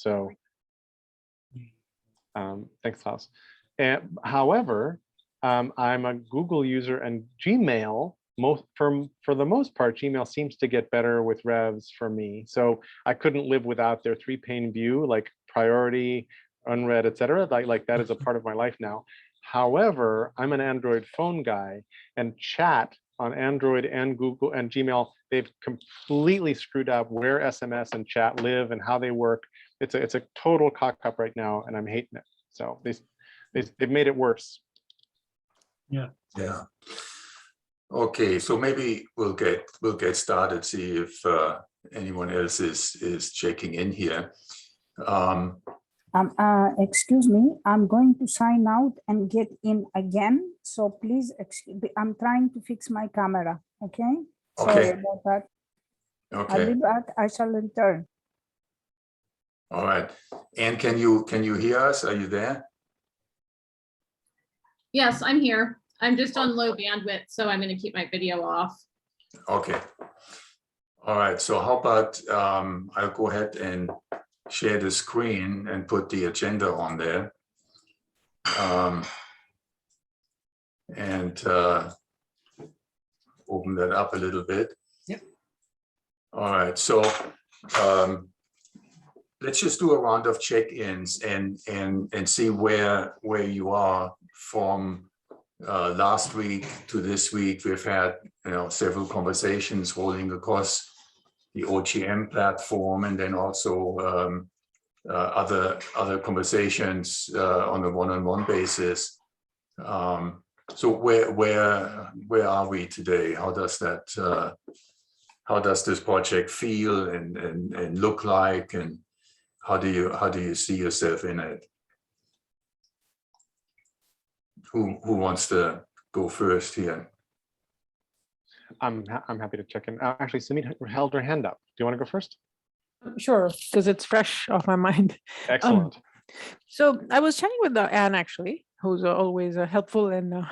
So thanks, Klaus. However, I'm a Google user, and Gmail, for the most part, Gmail seems to get better with revs for me. So I couldn't live without their 3-pane view, like priority, unread, etc. Like that is a part of my life now. However, I'm an Android phone guy, and chat on Android and Google and Gmail, they've completely screwed up where SMS and chat live and how they work. It's a total cock up right now, and I'm hating it. So they've made it worse. Yeah. Yeah. Okay, so maybe we'll get started. See if anyone else is checking in here. Excuse me, I'm going to sign out and get in again. So please, I'm trying to fix my camera. Okay. Sorry about that. Okay. I'll be back. I shall return. All right. And can you hear us? Are you there? Yes, I'm here. I'm just on low bandwidth, so I'm going to keep my video off. Okay. All right. So how about I'll go ahead and share the screen and put the agenda on there. And open that up a little bit. Yep. All right. So let's just do a round of check-ins and see where you are from last week to this week. We've had several conversations rolling across the OGM platform, and then also other conversations on a one-on-one basis. So where are we today? How does this project feel and look like, and how do you see yourself in it? Who wants to go first here? I'm happy to check in. Actually, Sumit held her hand up. Do you want to go first? Sure, because it's fresh off my mind. Excellent. So I was chatting with Anne, actually, who's always helpful in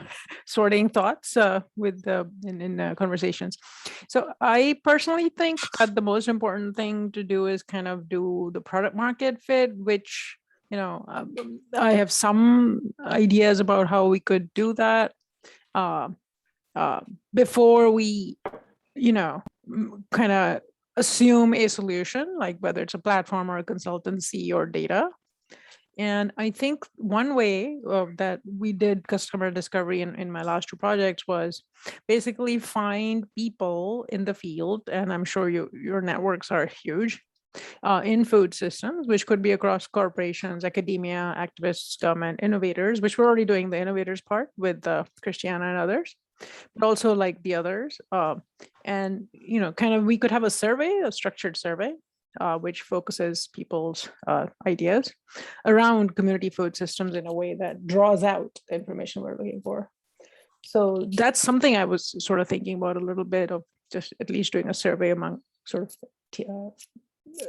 sorting thoughts in conversations. So I personally think that the most important thing to do is kind of do the product market fit, which, I have some ideas about how we could do that before we, kind of assume a solution, like whether it's a platform or a consultancy or data. And I think one way that we did customer discovery in my last 2 projects was basically find people in the field, and I'm sure your networks are huge, in food systems, which could be across corporations, academia, activists, government, innovators, which we're already doing the innovators part with Christiana and others, but also like the others. And, kind of we could have a survey, a structured survey, which focuses people's ideas around community food systems in a way that draws out the information we're looking for. So that's something I was sort of thinking about a little bit, of just at least doing a survey among sort of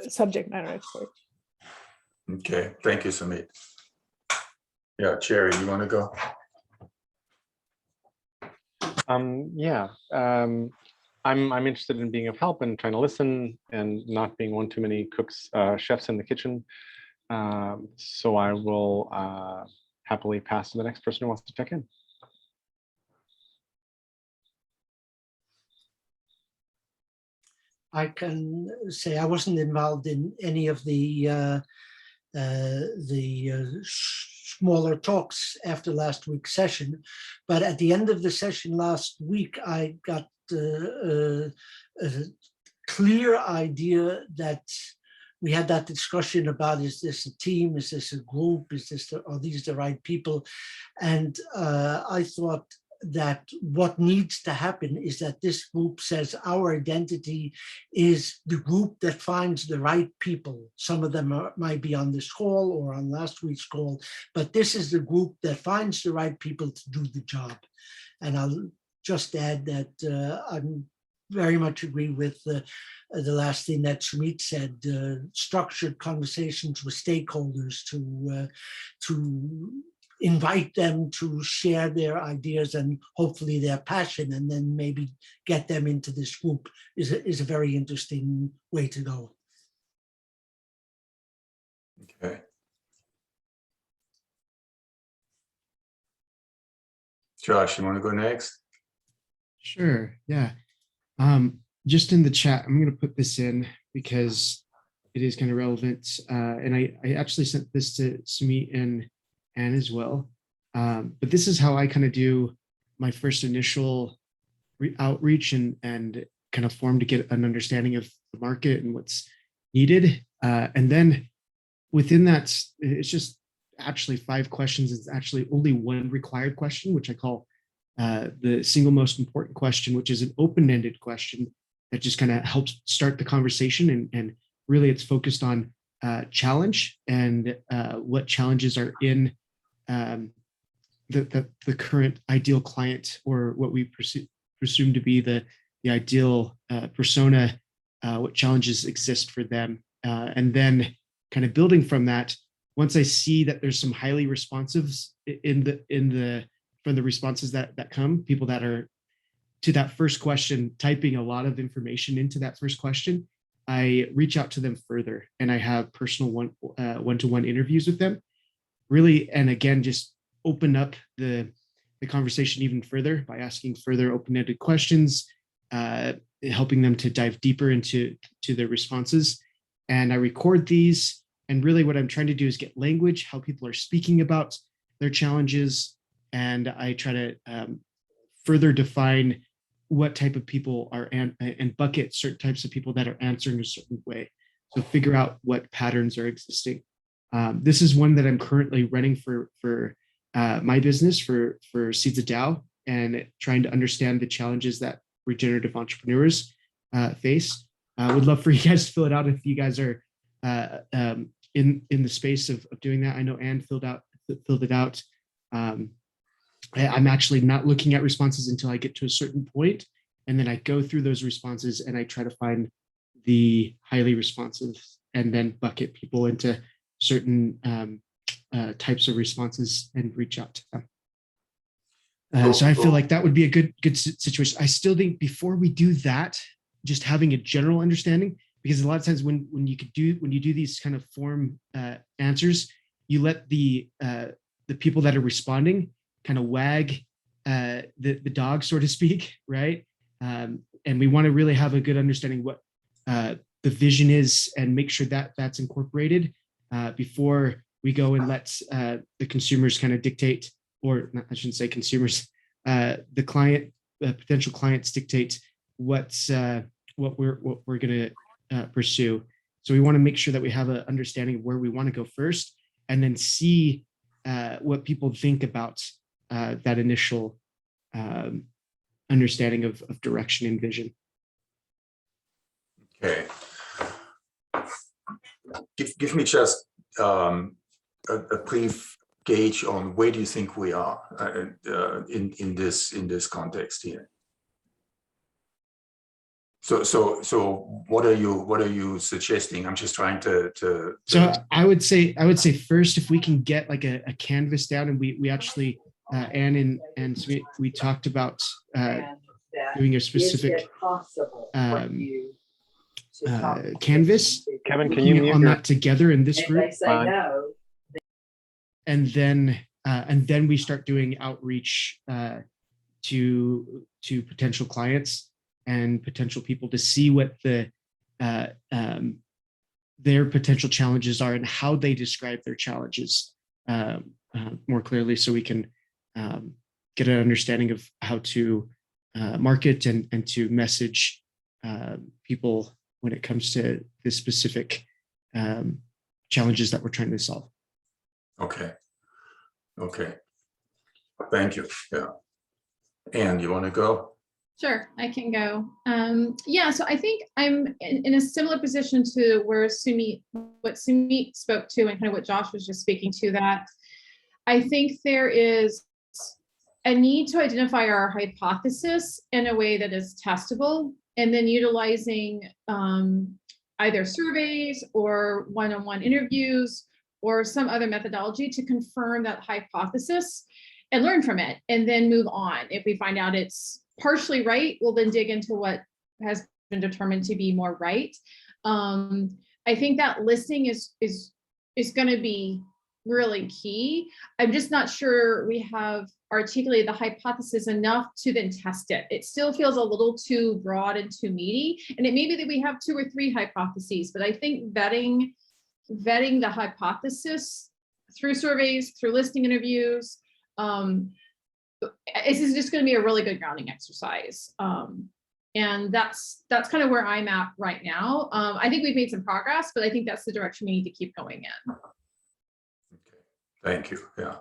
subject matter experts. Okay, thank you, Sumit. Yeah, Cherry, you want to go? Yeah. I'm interested in being of help and trying to listen and not being one too many cooks, chefs in the kitchen. So I will happily pass to the next person who wants to check in. I can say I wasn't involved in any of the smaller talks after last week's session, but at the end of the session last week, I got a clear idea that we had that discussion about, is this a team, is this a group, are these the right people? And I thought that what needs to happen is that this group says our identity is the group that finds the right people. Some of them might be on this call or on last week's call, but this is the group that finds the right people to do the job. And I'll just add that I very much agree with the last thing that Sumit said, structured conversations with stakeholders to invite them to share their ideas and hopefully their passion, and then maybe get them into this group is a very interesting way to go. Josh, you want to go next? Sure, yeah. Just in the chat, I'm going to put this in because it is kind of relevant. And I actually sent this to Sumit and Anne as well. But this is how I kind of do my first initial outreach and kind of form to get an understanding of the market and what's needed. And then within that, it's just actually 5 questions. It's actually only one required question, which I call the single most important question, which is an open-ended question that just kind of helps start the conversation. And really it's focused on challenge and what challenges are in the current ideal client, or what we presume to be the ideal persona, what challenges exist for them. And then kind of building from that, once I see that there's some highly responsives from the responses that come, people that are to that first question, typing a lot of information into that first question, I reach out to them further and I have personal one-to-one interviews with them, really. And again, just open up the conversation even further by asking further open-ended questions, helping them to dive deeper into their responses. And I record these. And really what I'm trying to do is get language, how people are speaking about their challenges. And I try to further define what type of people are and bucket certain types of people that are answering a certain way. So figure out what patterns are existing. This is one that I'm currently running for my business for Seeds of DAO, and trying to understand the challenges that regenerative entrepreneurs face. I would love for you guys to fill it out if you guys are in the space of doing that. I know Anne filled it out. I'm actually not looking at responses until I get to a certain point, and then I go through those responses and I try to find the highly responsive and then bucket people into certain types of responses and reach out to them. So I feel like that would be a good situation. I still think before we do that, just having a general understanding, because a lot of times when you do these kind of form answers, you let the people that are responding kind of wag the dog, so to speak, right? And we want to really have a good understanding what the vision is and make sure that that's incorporated before we go and let the consumers kind of dictate, or not, I shouldn't say consumers, the potential clients dictate what we're going to pursue. So we want to make sure that we have an understanding of where we want to go first, and then see what people think about that initial understanding of direction and vision. Okay. Give me just a brief gauge on where do you think we are in this context here. So what are you suggesting? I'm just trying to. So I would say first, if we can get like a canvas down, and we actually Anne and we talked about doing a specific canvas. Kevin, can you mute on your- that together in this group? And then we start doing outreach to potential clients and potential people to see what their potential challenges are and how they describe their challenges more clearly, so we can get an understanding of how to market and to message people when it comes to the specific challenges that we're trying to solve. Okay. Thank you. Yeah. Anne, you want to go? Sure, I can go. Yeah, so I think I'm in a similar position to what Sumit spoke to, and kind of what Josh was just speaking to, that I think there is a need to identify our hypothesis in a way that is testable, and then utilizing either surveys or one-on-one interviews or some other methodology to confirm that hypothesis and learn from it, and then move on. If we find out it's partially right, we'll then dig into what has been determined to be more right. I think that listening is going to be really key. I'm just not sure we have articulated the hypothesis enough to then test it. It still feels a little too broad and too meaty. And it may be that we have 2 or 3 hypotheses, but I think vetting the hypothesis through surveys, through listening interviews, this is just going to be a really good grounding exercise. And that's kind of where I'm at right now. I think we've made some progress, but I think that's the direction we need to keep going in. Thank you. Yeah.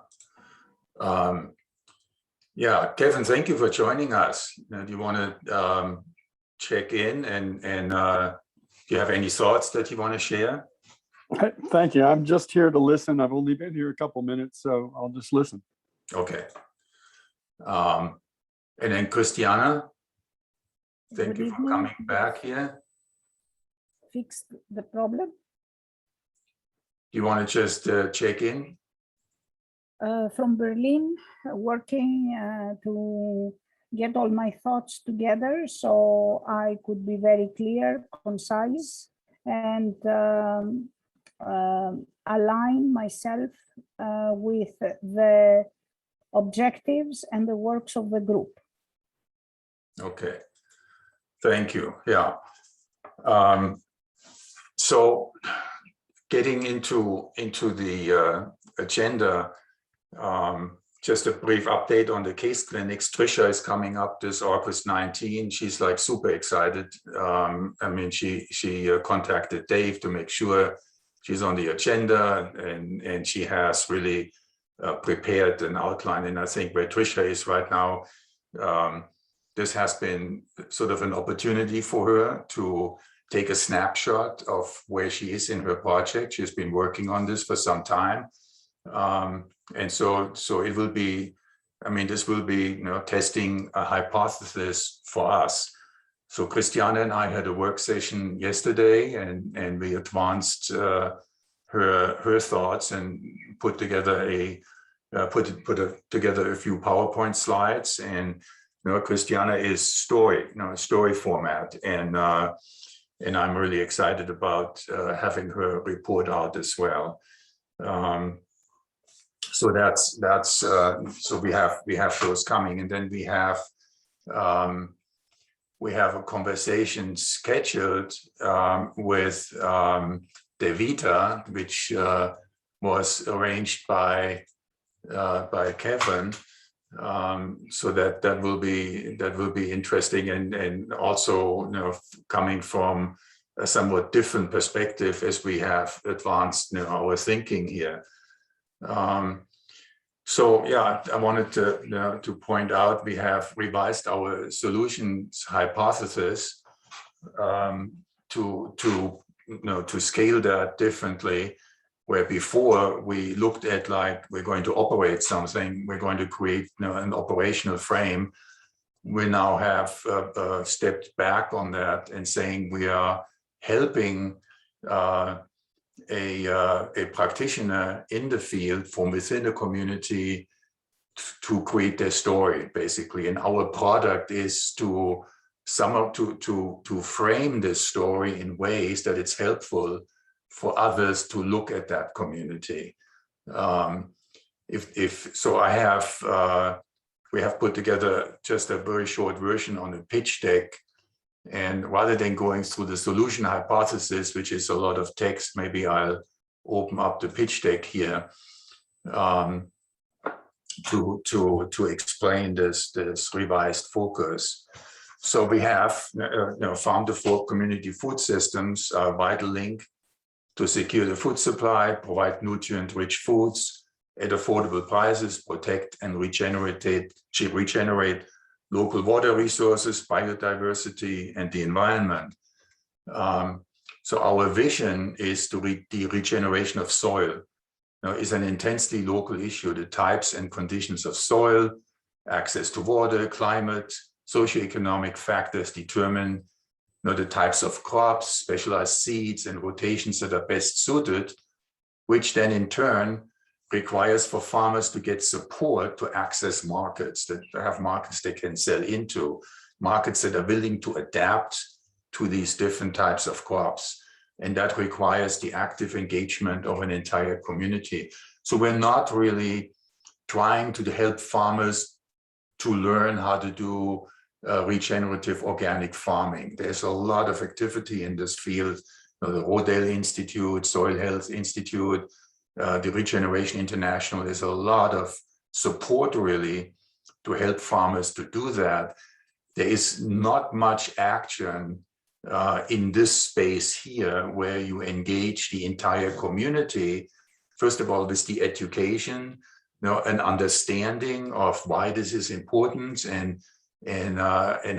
Yeah, Kevin, thank you for joining us. Do you want to check in and do you have any thoughts that you want to share? Thank you. I'm just here to listen. I've only been here a couple minutes, so I'll just listen. Okay. And then Christiana, thank Good you for evening. coming back here. Fix the problem. Do you want to just check in? From Berlin, working to get all my thoughts together so I could be very clear, concise, and align myself with the objectives and the works of the group. Okay, thank you. Yeah. So getting into the agenda, just a brief update on the case clinics. Trisha is coming up this August 19. She's like super excited. I mean, she contacted Dave to make sure she's on the agenda, and she has really prepared an outline. And I think where Trisha is right now, this has been sort of an opportunity for her to take a snapshot of where she is in her project. She's been working on this for some time. And so it will be, I mean, this will be, testing a hypothesis for us. So Christiana and I had a work session yesterday, and we advanced her thoughts and put together together a few PowerPoint slides. And Christiana is story format, and I'm really excited about having her report out as well. So so we have those coming, and then we have a conversation scheduled with Devita, which was arranged by Kevin. So that will be interesting, and also coming from a somewhat different perspective as we have advanced our thinking here. So yeah, I wanted to point out we have revised our solutions hypothesis to scale that differently. Where before we looked at like we're going to operate something, we're going to create an operational frame. We now have stepped back on that and saying we are helping a practitioner in the field from within the community to create their story, basically. And our product is to frame this story in ways that it's helpful for others to look at that community. We have put together just a very short version on a pitch deck. And rather than going through the solution hypothesis, which is a lot of text, maybe I'll open up the pitch deck here to explain this revised focus. So we have Farm to Fork community food systems, a vital link to secure the food supply, provide nutrient-rich foods at affordable prices, protect and regenerate local water resources, biodiversity, and the environment. So our vision is the regeneration of soil. Is an intensely local issue. The types and conditions of soil, access to water, climate, socioeconomic factors determine the types of crops, specialized seeds, and rotations that are best suited, which then in turn requires for farmers to get support to access markets, that have markets they can sell into, markets that are willing to adapt to these different types of crops. And that requires the active engagement of an entire community. So we're not really trying to help farmers to learn how to do regenerative organic farming. There's a lot of activity in this field. The Rodale Institute, Soil Health Institute, the Regeneration International. There's a lot of support really to help farmers to do that. There is not much action in this space here where you engage the entire community. First of all, with the education, an understanding of why this is important and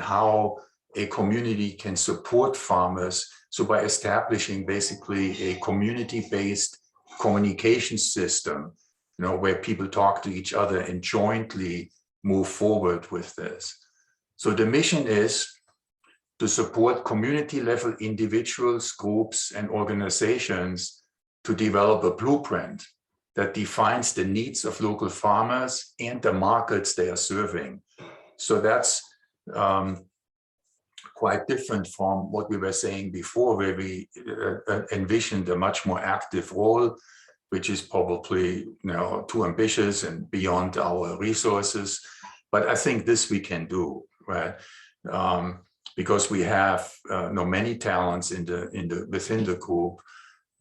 how a community can support farmers. So by establishing basically a community-based communication system, where people talk to each other and jointly move forward with this. So the mission is to support community-level individuals, groups, and organizations to develop a blueprint that defines the needs of local farmers and the markets they are serving. So that's quite different from what we were saying before, where we envisioned a much more active role, which is probably too ambitious and beyond our resources. But I think this we can do, right? Because we have many talents within the group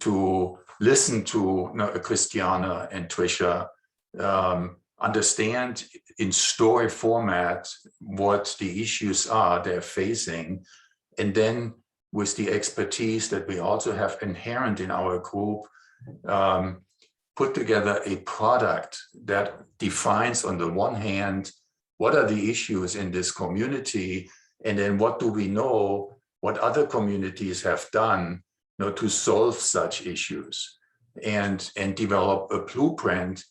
to listen to Christiana and Trisha, understand in story format what the issues are they're facing, and then with the expertise that we also have inherent in our group, put together a product that defines on the one hand, what are the issues in this community, and then what do we know, what other communities have done to solve such issues, and develop a blueprint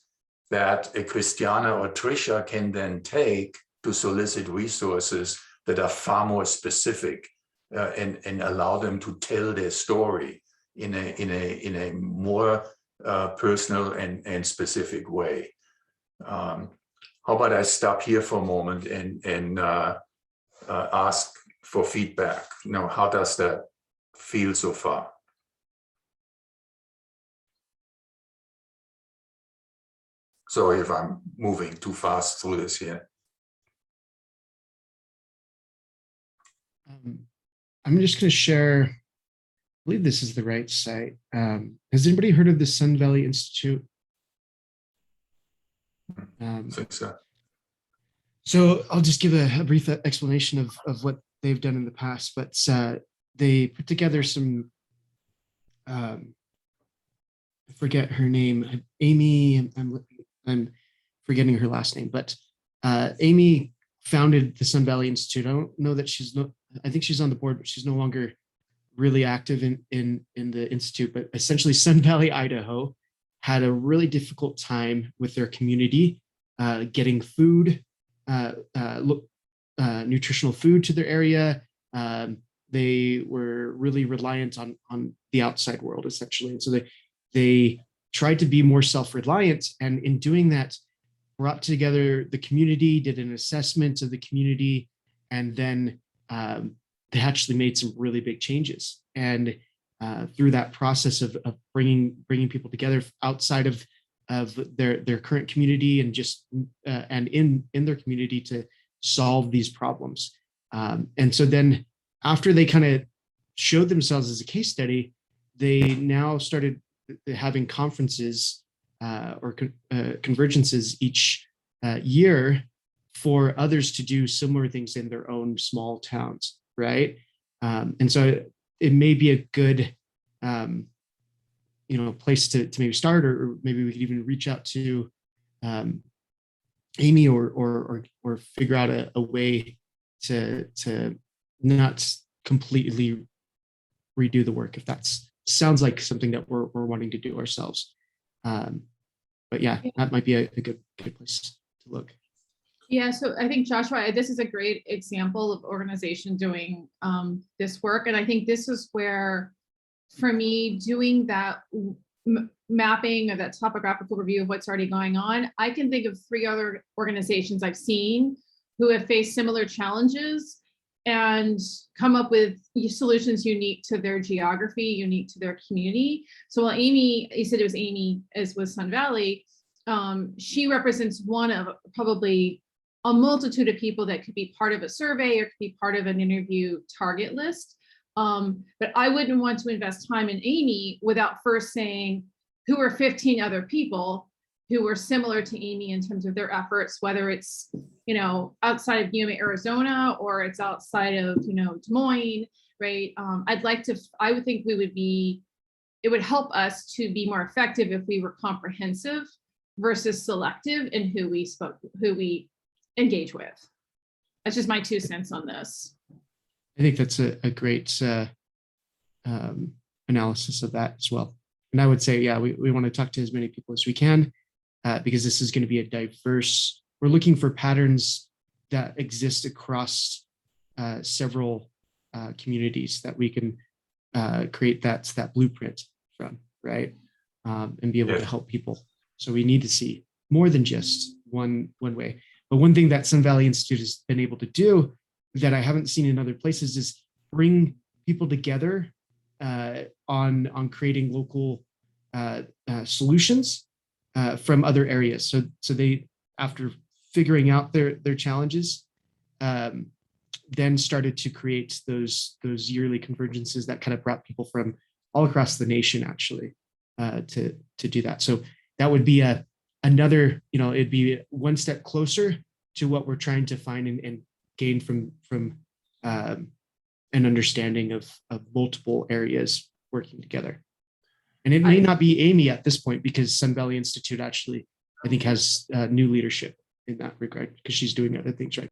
that a Christiana or Trisha can then take to solicit resources that are far more specific and allow them to tell their story in a more personal and specific way. How about I stop here for a moment and ask for feedback? How does that feel so far? Sorry if I'm moving too fast through this here. I'm just going to share, I believe this is the right site. Has anybody heard of the Sun Valley Institute? I think so. So I'll just give a brief explanation of what they've done in the past, but they put together some, I forget her name, Amy, I'm forgetting her last name, but Amy founded the Sun Valley Institute. I don't know that I think she's on the board, but she's no longer really active in the Institute, but essentially Sun Valley, Idaho had a really difficult time with their community getting food, nutritional food to their area. They were really reliant on the outside world, essentially. And so they tried to be more self-reliant, and in doing that, brought together the community, did an assessment of the community, and then they actually made some really big changes. And through that process of bringing people together outside of their current community and just and in their community to solve these problems. And so then after they kind of showed themselves as a case study, they now started having conferences or convergences each year for others to do similar things in their own small towns, right? And so it may be a good place to maybe start, or maybe we could even reach out to Amy or figure out a way to not completely redo the work, if that's sounds like something that we're wanting to do ourselves. But yeah, that might be a good place to look. Yeah, so I think Joshua, this is a great example of organization doing this work. And I think this is where, for me, doing that mapping of that topographical review of what's already going on, I can think of 3 other organizations I've seen who have faced similar challenges and come up with solutions unique to their geography, unique to their community. So while Amy, you said it was Amy as with Sun Valley, she represents one of probably a multitude of people that could be part of a survey or could be part of an interview target list. But I wouldn't want to invest time in Amy without first saying who are 15 other people who are similar to Amy in terms of their efforts, whether it's, outside of Yuma, Arizona, or it's outside of, Des Moines, right? I would think it would help us to be more effective if we were comprehensive versus selective in who we engage with. That's just my 2 cents on this. I think that's a great analysis of that as well. And I would say, yeah, we want to talk to as many people as we can, because this is going to be a diverse, we're looking for patterns that exist across several communities that we can create that blueprint from, right? And be able to help people. So we need to see more than just one way. But one thing that Sun Valley Institute has been able to do that I haven't seen in other places is bring people together on creating local solutions from other areas. So they, after figuring out their challenges, then started to create those yearly convergences that kind of brought people from all across the nation actually to do that. So that would be another, it'd be one step closer to what we're trying to find and gain from an understanding of multiple areas working together. And it may not be Amy at this point, because Sun Valley Institute actually, I think, has new leadership in that regard, because she's doing other things right.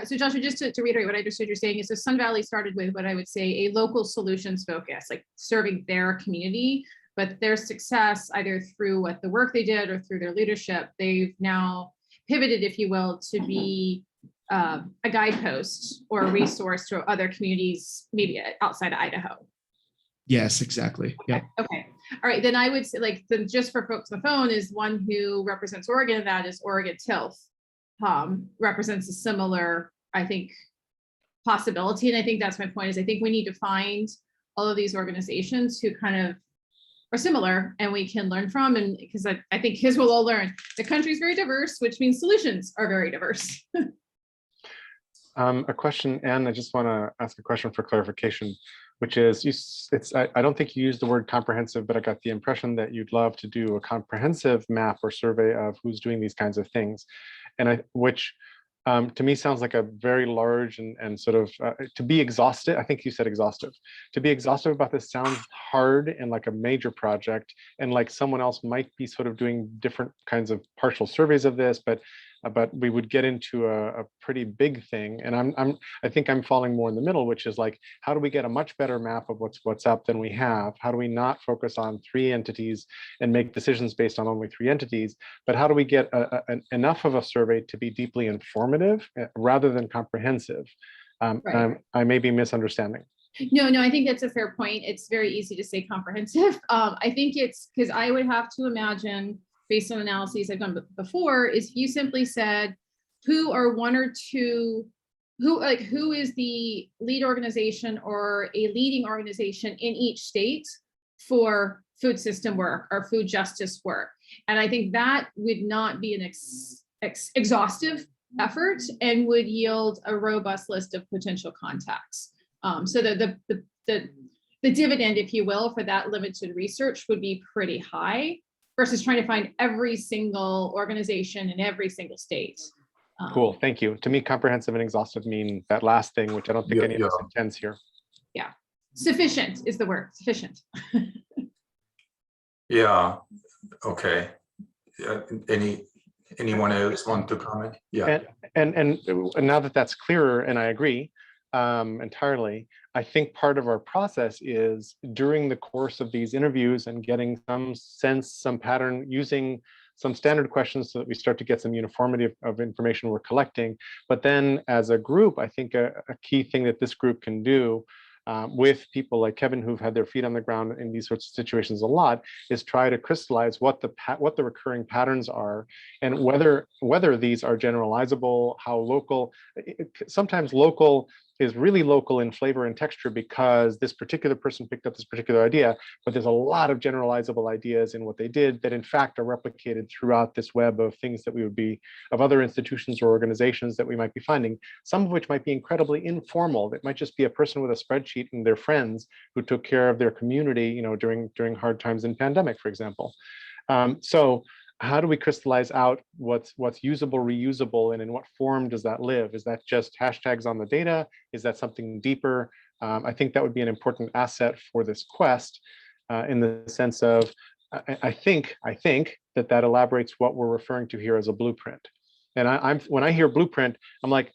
So Joshua, just to reiterate what I understood you're saying is, so Sun Valley started with what I would say a local solutions focus, like serving their community, but their success, either through what the work they did or through their leadership, they've now pivoted, if you will, to be a guidepost or a resource to other communities, maybe outside of Idaho. Yes, exactly. Yeah. Okay. All right. Then I would say, just for folks on the phone, is one who represents Oregon. That is Oregon Tilth. Represents a similar, I think, possibility. And I think that's my point, is I think we need to find all of these organizations who kind of are similar and we can learn from. And because I think his will all learn the country is very diverse, which means solutions are very diverse. A question, Anne, I just want to ask a question for clarification, which is, I don't think you used the word comprehensive, but I got the impression that you'd love to do a comprehensive map or survey of who's doing these kinds of things. And which to me sounds like a very large and sort of to be exhaustive. I think you said exhaustive. To be exhaustive about this sounds hard and like a major project, and like someone else might be sort of doing different kinds of partial surveys of this, but we would get into a pretty big thing. And I think I'm falling more in the middle, which is like, how do we get a much better map of what's up than we have? How do we not focus on 3 entities and make decisions based on only 3 entities? But how do we get enough of a survey to be deeply informative rather than comprehensive? Right. I may be misunderstanding. No, I think that's a fair point. It's very easy to say comprehensive. I think it's because I would have to imagine, based on analyses I've done before, is if you simply said, who are 1 or 2, who is the lead organization or a leading organization in each state for food system work or food justice work. And I think that would not be an exhaustive effort and would yield a robust list of potential contacts. So the dividend, if you will, for that limited research would be pretty high, versus trying to find every single organization in every single state. Cool, thank you. To me, comprehensive and exhaustive mean that last thing, which I don't think any of us intends here. Yeah, sufficient is the word, sufficient. Yeah, okay. Anyone else want to comment? Yeah. And now that that's clearer, and I agree entirely, I think part of our process is during the course of these interviews and getting some sense, some pattern, using some standard questions so that we start to get some uniformity of information we're collecting. But then as a group, I think a key thing that this group can do with people like Kevin who've had their feet on the ground in these sorts of situations a lot, is try to crystallize what the recurring patterns are, and whether these are generalizable, how local. Sometimes local is really local in flavor and texture because this particular person picked up this particular idea, but there's a lot of generalizable ideas in what they did that in fact are replicated throughout this web of things that we would be, of other institutions or organizations that we might be finding, some of which might be incredibly informal. It might just be a person with a spreadsheet and their friends who took care of their community, you know, during hard times in pandemic, for example. So how do we crystallize out what's usable, reusable, and in what form does that live? Is that just hashtags on the data? Is that something deeper? I think that would be an important asset for this quest, in the sense of, I think that elaborates what we're referring to here as a blueprint. And when I hear blueprint, I'm like,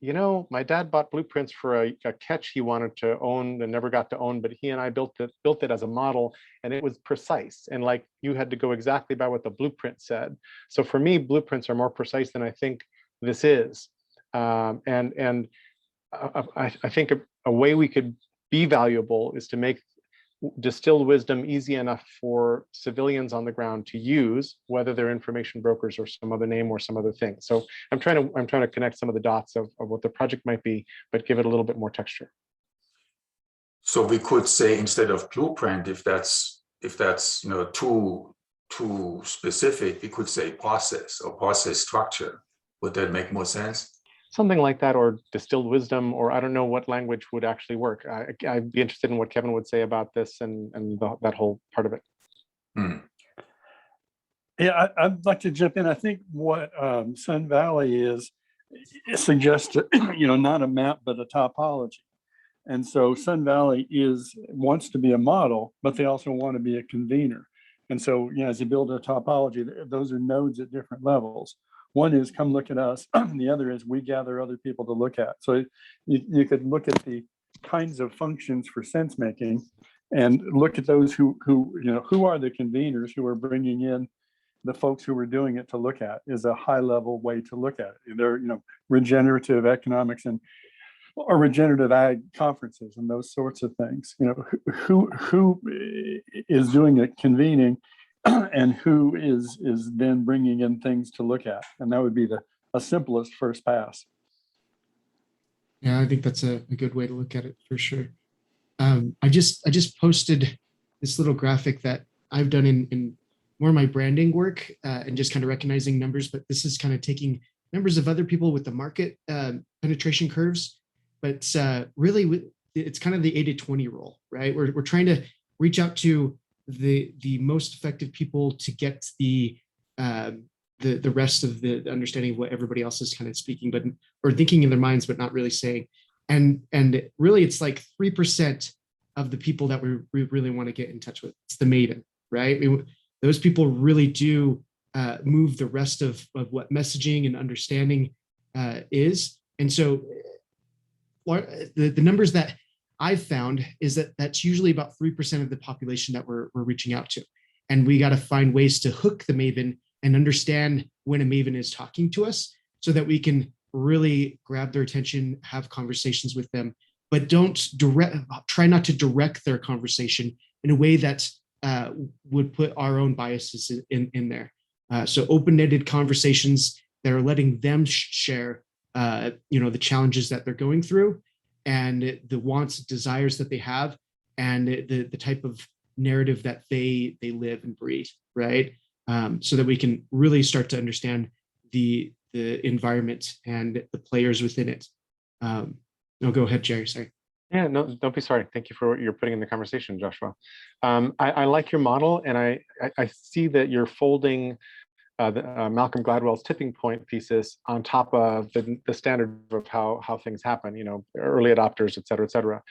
you know, my dad bought blueprints for a catch he wanted to own and never got to own, but he and I built it as a model, and it was precise. And like, you had to go exactly by what the blueprint said. So for me, blueprints are more precise than I think this is. And I think a way we could be valuable is to make distilled wisdom easy enough for civilians on the ground to use, whether they're information brokers or some other name or some other thing. So I'm trying to connect some of the dots of what the project might be, but give it a little bit more texture. So we could say, instead of blueprint, if that's you know too specific, we could say process or process structure. Would that make more sense? Something like that, or distilled wisdom, or I don't know what language would actually work. I'd be interested in what Kevin would say about this and that whole part of it. Yeah, I'd like to jump in. I think what Sun Valley is, it suggests, you know, not a map, but a topology. And so Sun Valley wants to be a model, but they also want to be a convener. And so, you know, as you build a topology, those are nodes at different levels. One is come look at us. The other is we gather other people to look at. So you could look at the kinds of functions for sense making and look at those who are the conveners who are bringing in the folks who are doing it to look at, is a high level way to look at it. They're, you know, regenerative economics or regenerative ag conferences and those sorts of things. You know, who is doing it, convening, and who is then bringing in things to look at, and that would be a simplest first pass. Yeah, I think that's a good way to look at it for sure. I just posted this little graphic that I've done in more of my branding work, and just kind of recognizing numbers, but this is kind of taking numbers of other people with the market penetration curves, but really it's kind of the 80-20 rule, right? We're trying to reach out to the most effective people to get the rest of the understanding of what everybody else is kind of speaking, but or thinking in their minds, but not really saying. And really, it's like 3% of the people that we really want to get in touch with. It's the maven, right? Those people really do move the rest of what messaging and understanding is. And so the numbers that I've found is that that's usually about 3% of the population that we're reaching out to. And we got to find ways to hook the maven and understand when a maven is talking to us so that we can really grab their attention, have conversations with them, but try not to direct their conversation in a way that would put our own biases in there. So open-ended conversations that are letting them share the challenges that they're going through, and the wants, desires that they have, and the type of narrative that they live and breathe, right? So that we can really start to understand the environment and the players within it. No, go ahead, Jerry. Sorry. Yeah, no, don't be sorry. Thank you for what you're putting in the conversation, Joshua. I like your model, and I see that you're folding Malcolm Gladwell's tipping point thesis on top of the standard of how things happen, you know, early adopters, et cetera, et cetera.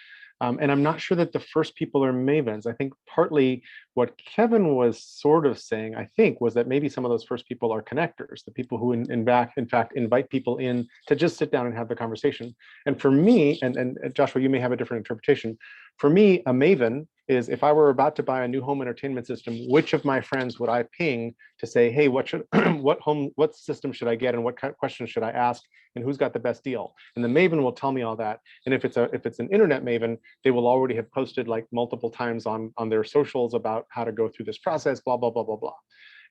And I'm not sure that the first people are mavens. I think partly what Kevin was sort of saying, I think, was that maybe some of those first people are connectors, the people who in fact invite people in to just sit down and have the conversation. And for me, and Joshua, you may have a different interpretation. For me, a maven is if I were about to buy a new home entertainment system, which of my friends would I ping to say, hey, what system should I get, and what kind of questions should I ask, and who's got the best deal? And the Maven will tell me all that. And if it's an internet Maven, they will already have posted like multiple times on their socials about how to go through this process, blah, blah, blah, blah, blah.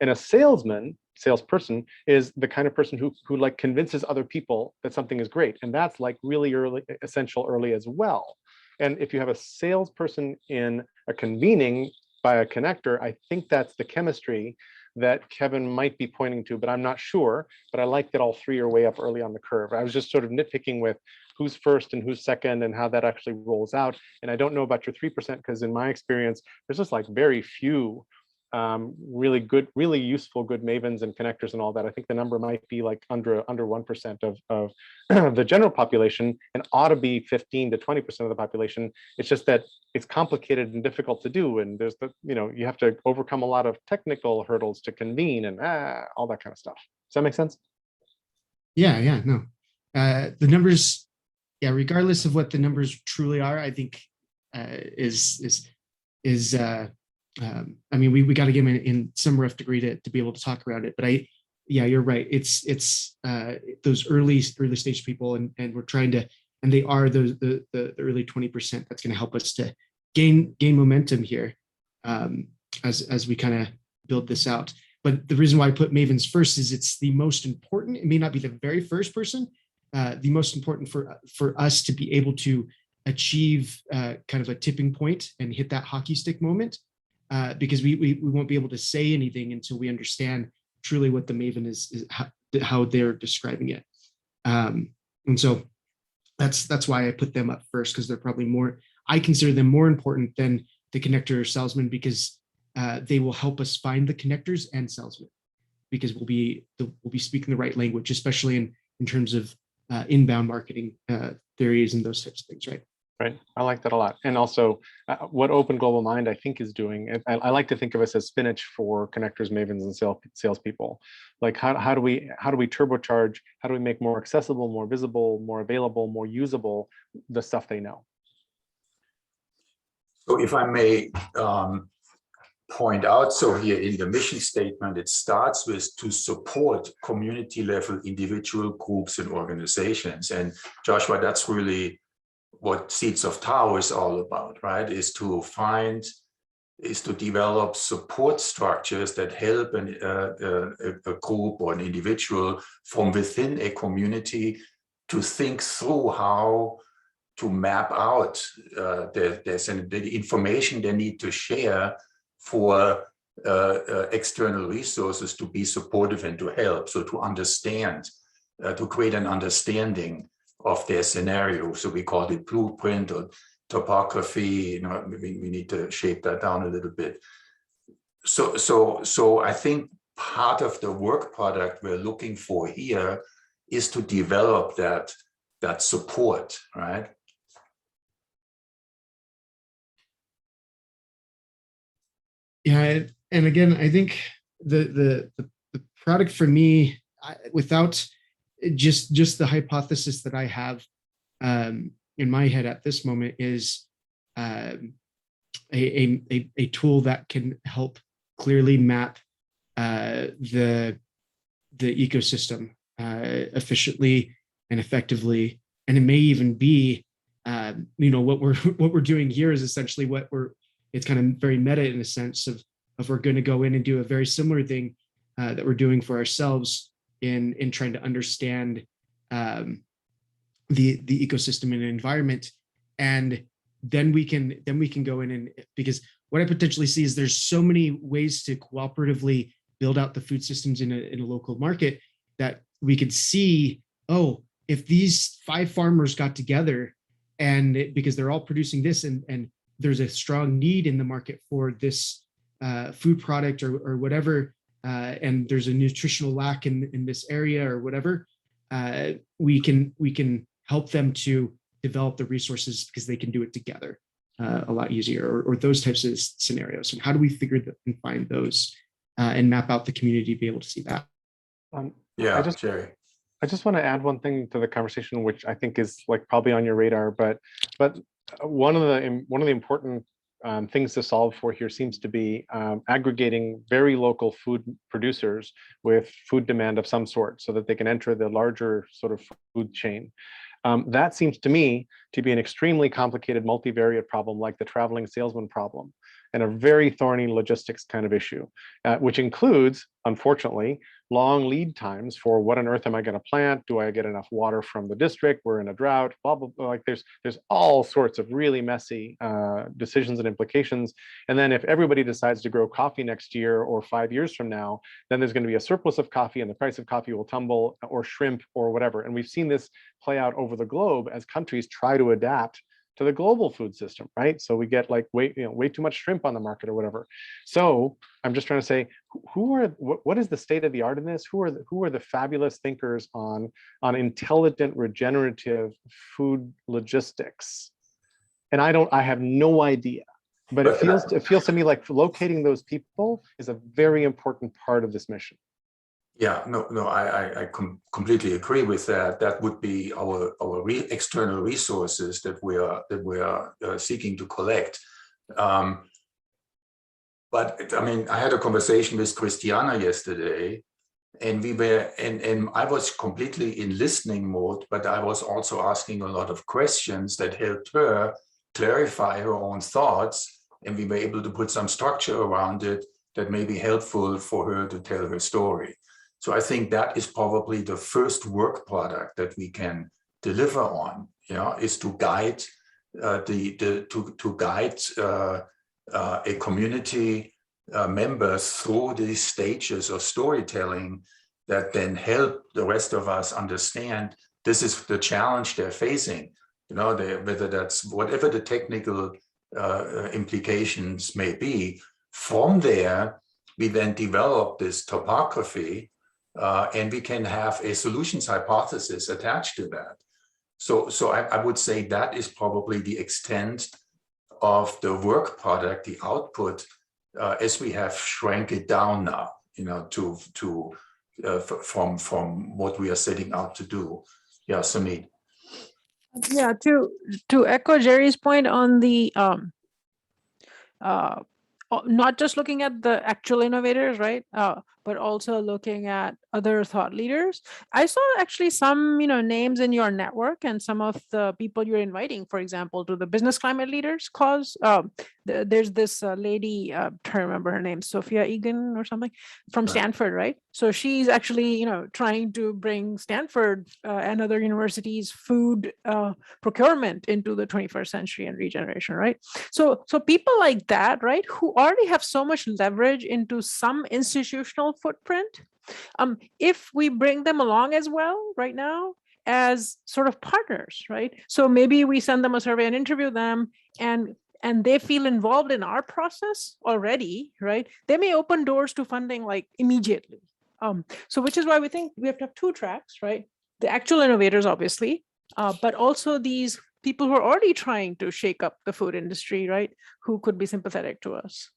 And a salesperson is the kind of person who like convinces other people that something is great. And that's like really essential early as well. And if you have a salesperson in a convening by a connector, I think that's the chemistry that Kevin might be pointing to, but I'm not sure. But I like that all three are way up early on the curve. I was just sort of nitpicking with who's first and who's second and how that actually rolls out. And I don't know about your 3%, because in my experience, there's just like very few really good, really useful, good Mavens and connectors and all that. I think the number might be like under 1% of the general population, and ought to be 15 to 20% of the population. It's just that it's complicated and difficult to do, and there's you have to overcome a lot of technical hurdles to convene and all that kind of stuff. Does that make sense? Yeah, no. The numbers, yeah, regardless of what the numbers truly are, I think I mean, we got to give them in some rough degree to be able to talk around it. But yeah, you're right. It's those early stage people, and we're trying to, and they are the early 20% that's going to help us to gain momentum here as we kind of build this out. But the reason why I put Mavens first is it's the most important. It may not be the very first person, the most important for us to be able to achieve kind of a tipping point and hit that hockey stick moment. Because we won't be able to say anything until we understand truly what the Maven is how they're describing it. And so that's why I put them up first, because they're probably more, I consider them more important than the connector salesman, because they will help us find the connectors and salesmen, because we'll be speaking the right language, especially in terms of inbound marketing theories and those types of things, right? Right. I like that a lot. And also what Open Global Mind, I think, is doing, I like to think of us as spinach for connectors, Mavens, and salespeople. Like how do we turbocharge, how do we make more accessible, more visible, more available, more usable the stuff they know? So if I may point out, so here in the mission statement, it starts with to support community level individual groups and organizations. And Joshua, that's really what Seeds of Tao is all about, right? Is to develop support structures that help a group or an individual from within a community to think through how to map out the information they need to share for external resources to be supportive and to help. So to understand, to create an understanding of their scenario. So we call it blueprint or topography. We need to shape that down a little bit. So I think part of the work product we're looking for here is to develop that support, right? Yeah, and again, I think the product for me, without just the hypothesis that I have in my head at this moment, is a tool that can help clearly map the ecosystem efficiently and effectively. And it may even be, what we're doing here is essentially it's kind of very meta in a sense of we're going to go in and do a very similar thing that we're doing for ourselves in trying to understand the ecosystem and environment. And then we can go in, and because what I potentially see is there's so many ways to cooperatively build out the food systems in a local market, that we could see, oh, if these 5 farmers got together, and because they're all producing this, and there's a strong need in the market for this food product or whatever, and there's a nutritional lack in this area or whatever, we can help them to develop the resources because they can do it together a lot easier, or those types of scenarios. And how do we figure and find those and map out the community to be able to see that? Yeah, Jerry. I just want to add one thing to the conversation, which I think is like probably on your radar, but one of the important things to solve for here seems to be aggregating very local food producers with food demand of some sort so that they can enter the larger sort of food chain. That seems to me to be an extremely complicated multivariate problem like the traveling salesman problem, and a very thorny logistics kind of issue, which includes, unfortunately, long lead times for what on earth am I going to plant? Do I get enough water from the district? We're in a drought, blah, blah, blah. Like there's all sorts of really messy decisions and implications. And then if everybody decides to grow coffee next year or 5 years from now, then there's going to be a surplus of coffee and the price of coffee will tumble, or shrimp or whatever. And we've seen this play out over the globe as countries try to adapt to the global food system, right? So we get like way too much shrimp on the market or whatever. So I'm just trying to say, what is the state of the art in this? Who are the fabulous thinkers on intelligent regenerative food logistics? And I have no idea, but it feels to me like locating those people is a very important part of this mission. Yeah, no, I completely agree with that. That would be our external resources that we are seeking to collect. But I mean, I had a conversation with Christiana yesterday, and I was completely in listening mode, but I was also asking a lot of questions that helped her clarify her own thoughts, and we were able to put some structure around it that may be helpful for her to tell her story. So I think that is probably the first work product that we can deliver on, is to guide a community members through these stages of storytelling that then help the rest of us understand this is the challenge they're facing. Whether that's whatever the technical implications may be. From there, we then develop this topography. And we can have a solutions hypothesis attached to that. So I would say that is probably the extent of the work product, the output, as we have shrank it down now, from what we are setting out to do. Yeah, Sumit. Yeah, to echo Jerry's point on the not just looking at the actual innovators, right? But also looking at other thought leaders. I saw actually some, names in your network and some of the people you're inviting, for example, to the Business Climate Leaders Clause. There's this lady, I can't remember her name, Sophia Egan or something, from Stanford, right? So she's actually, trying to bring Stanford and other universities' food procurement into the 21st century and regeneration, right? So people like that, right, who already have so much leverage into some institutional footprint, if we bring them along as well right now as sort of partners, right? So maybe we send them a survey and interview them, and they feel involved in our process already, right? They may open doors to funding like immediately. So which is why we think we have to have two tracks, right? The actual innovators, obviously, but also these people who are already trying to shake up the food industry, right? Who could be sympathetic to us.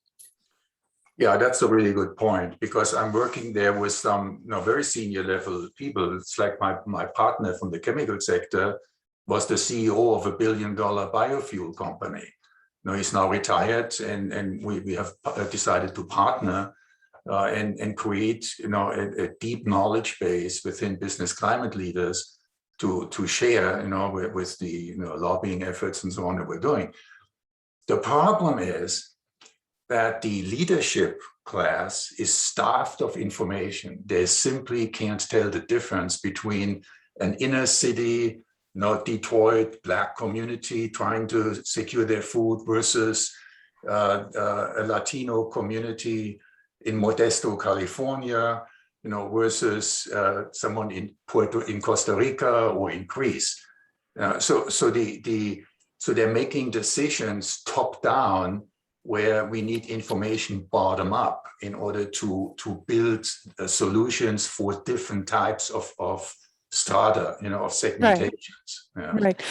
Yeah, that's a really good point, because I'm working there with some very senior level people. It's like my partner from the chemical sector was the CEO of $1 billion biofuel company. He's now retired, and we have decided to partner and create a deep knowledge base within Business Climate Leaders to share with the lobbying efforts and so on that we're doing. The problem is that the leadership class is starved of information. They simply can't tell the difference between an inner city, Detroit Black community trying to secure their food versus a Latino community in Modesto, California, versus someone in Costa Rica or in Greece. So they're making decisions top down, where we need information bottom up in order to build solutions for different types of strata, of segmentations. Right.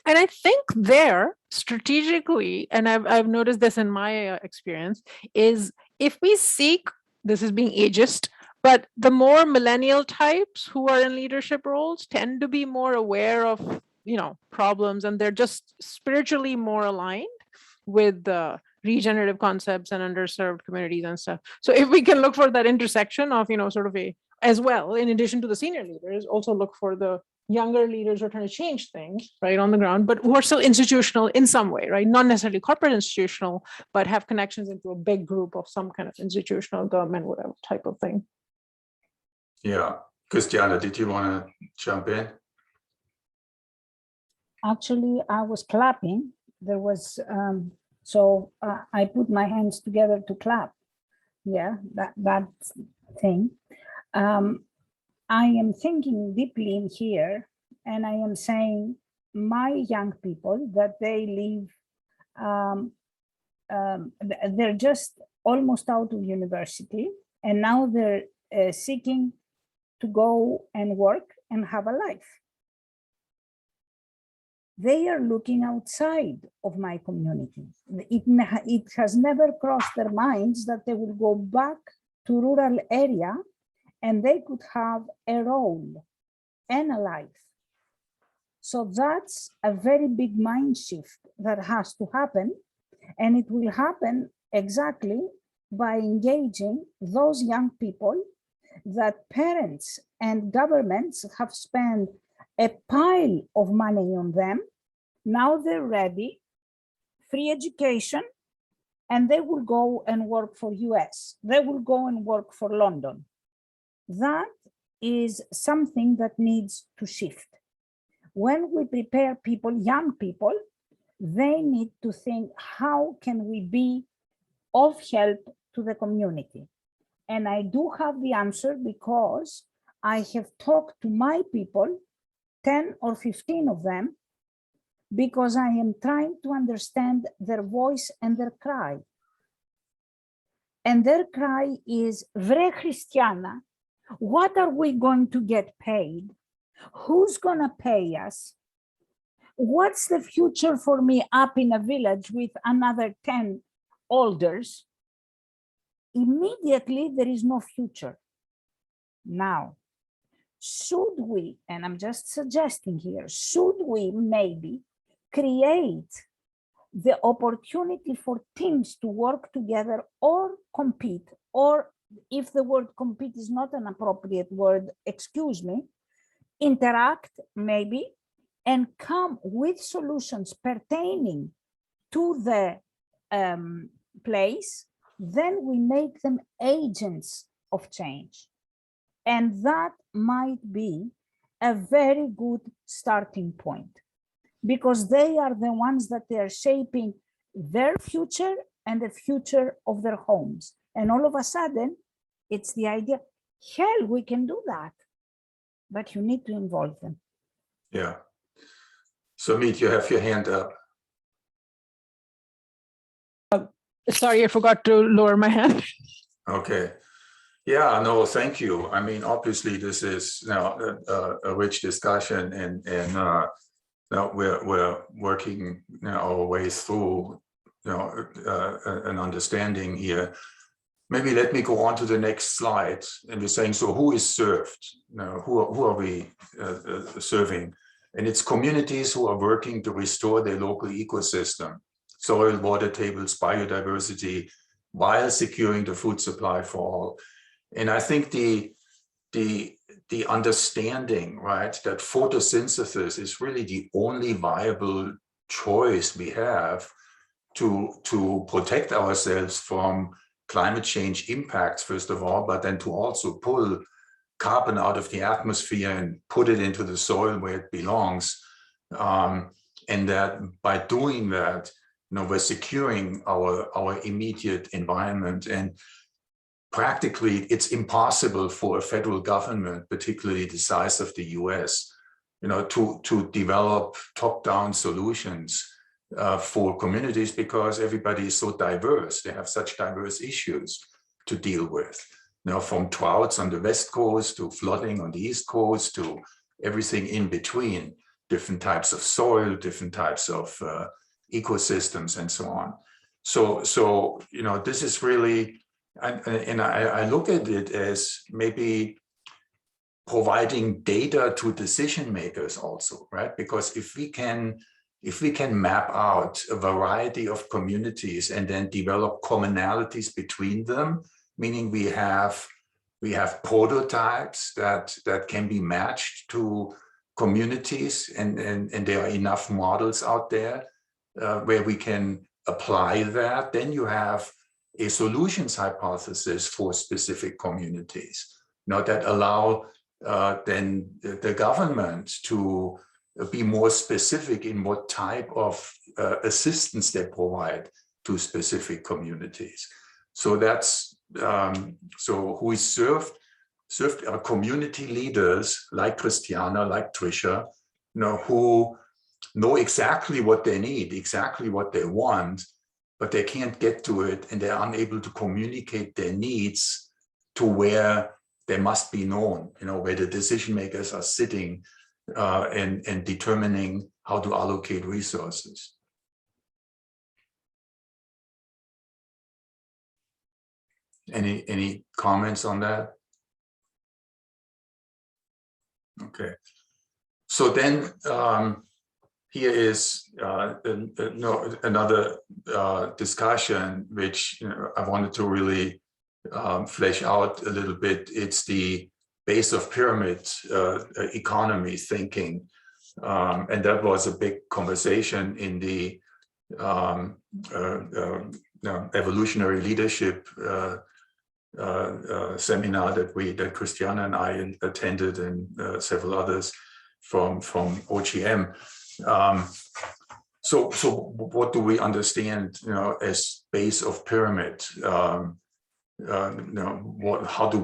I think there strategically, and I've noticed this in my experience, is if we seek, this is being ageist, but the more millennial types who are in leadership roles tend to be more aware of, problems, and they're just spiritually more aligned with the regenerative concepts and underserved communities and stuff. So if we can look for that intersection of, sort of as well, in addition to the senior leaders, also look for the younger leaders who are trying to change things right on the ground, but who are still institutional in some way, right? Not necessarily corporate institutional, but have connections into a big group of some kind of institutional government, whatever type of thing. Yeah, Christiana, did you want to jump in? Actually, I was clapping. There was, I put my hands together to clap. Yeah, that thing. I am thinking deeply in here, and I am saying my young people that they live, they're just almost out of university, and now they're seeking to go and work and have a life. They are looking outside of my community. It has never crossed their minds that they will go back to rural area and they could have a role and a life. So that's a very big mind shift that has to happen. And it will happen exactly by engaging those young people that parents and governments have spent a pile of money on them. Now they're ready, free education, and they will go and work for US. They will go and work for London. That is something that needs to shift. When we prepare people, young people, they need to think, how can we be of help to the community? And I do have the answer because I have talked to my people, 10 or 15 of them, because I am trying to understand their voice and their cry. And their cry is, Vre Christiana, what are we going to get paid? Who's gonna pay us? What's the future for me up in a village with another 10 elders? Immediately, there is no future. Now, should we, and I'm just suggesting here, should we maybe create the opportunity for teams to work together or compete, or if the word compete is not an appropriate word, excuse me, interact maybe and come with solutions pertaining to the place, then we make them agents of change. And that might be a very good starting point, because they are the ones that they are shaping their future and the future of their homes. And all of a sudden, it's the idea, hell, we can do that, but you need to involve them. Yeah. So Meet, you have your hand up. Sorry, I forgot to lower my hand. Okay. Yeah, no, thank you. I mean, obviously, this is now a rich discussion, and now we're working our way through an understanding here. Maybe let me go on to the next slide. And we're saying, so who is served? Now, who are we serving? And it's communities who are working to restore their local ecosystem, soil, water tables, biodiversity, while securing the food supply for all. And I think the understanding, right, that photosynthesis is really the only viable choice we have to protect ourselves from climate change impacts, first of all, but then to also pull carbon out of the atmosphere and put it into the soil where it belongs. And that by doing that, we're securing our immediate environment. And practically, it's impossible for a federal government, particularly the size of the US, to develop top-down solutions for communities, because everybody is so diverse. They have such diverse issues to deal with. From droughts on the West Coast to flooding on the East Coast to everything in between, different types of soil, different types of ecosystems, and so on. So this is really, and I look at it as maybe providing data to decision makers also, right? Because if we can if we can map out a variety of communities and then develop commonalities between them, meaning we have prototypes that can be matched to communities, and there are enough models out there where we can apply that, then you have a solutions hypothesis for specific communities, that allow then the government to be more specific in what type of assistance they provide to specific communities. So that's so who is served are community leaders like Christiana, like Trisha, who know exactly what they need, exactly what they want, but they can't get to it, and they're unable to communicate their needs to where they must be known, where the decision makers are sitting and determining how to allocate resources. Any comments on that? Okay. So then here is another discussion which I wanted to really flesh out a little bit. It's the base of pyramid economy thinking. And that was a big conversation in the evolutionary leadership seminar that Christiana and I attended, and several others from OGM. So what do we understand, as base of pyramid? How do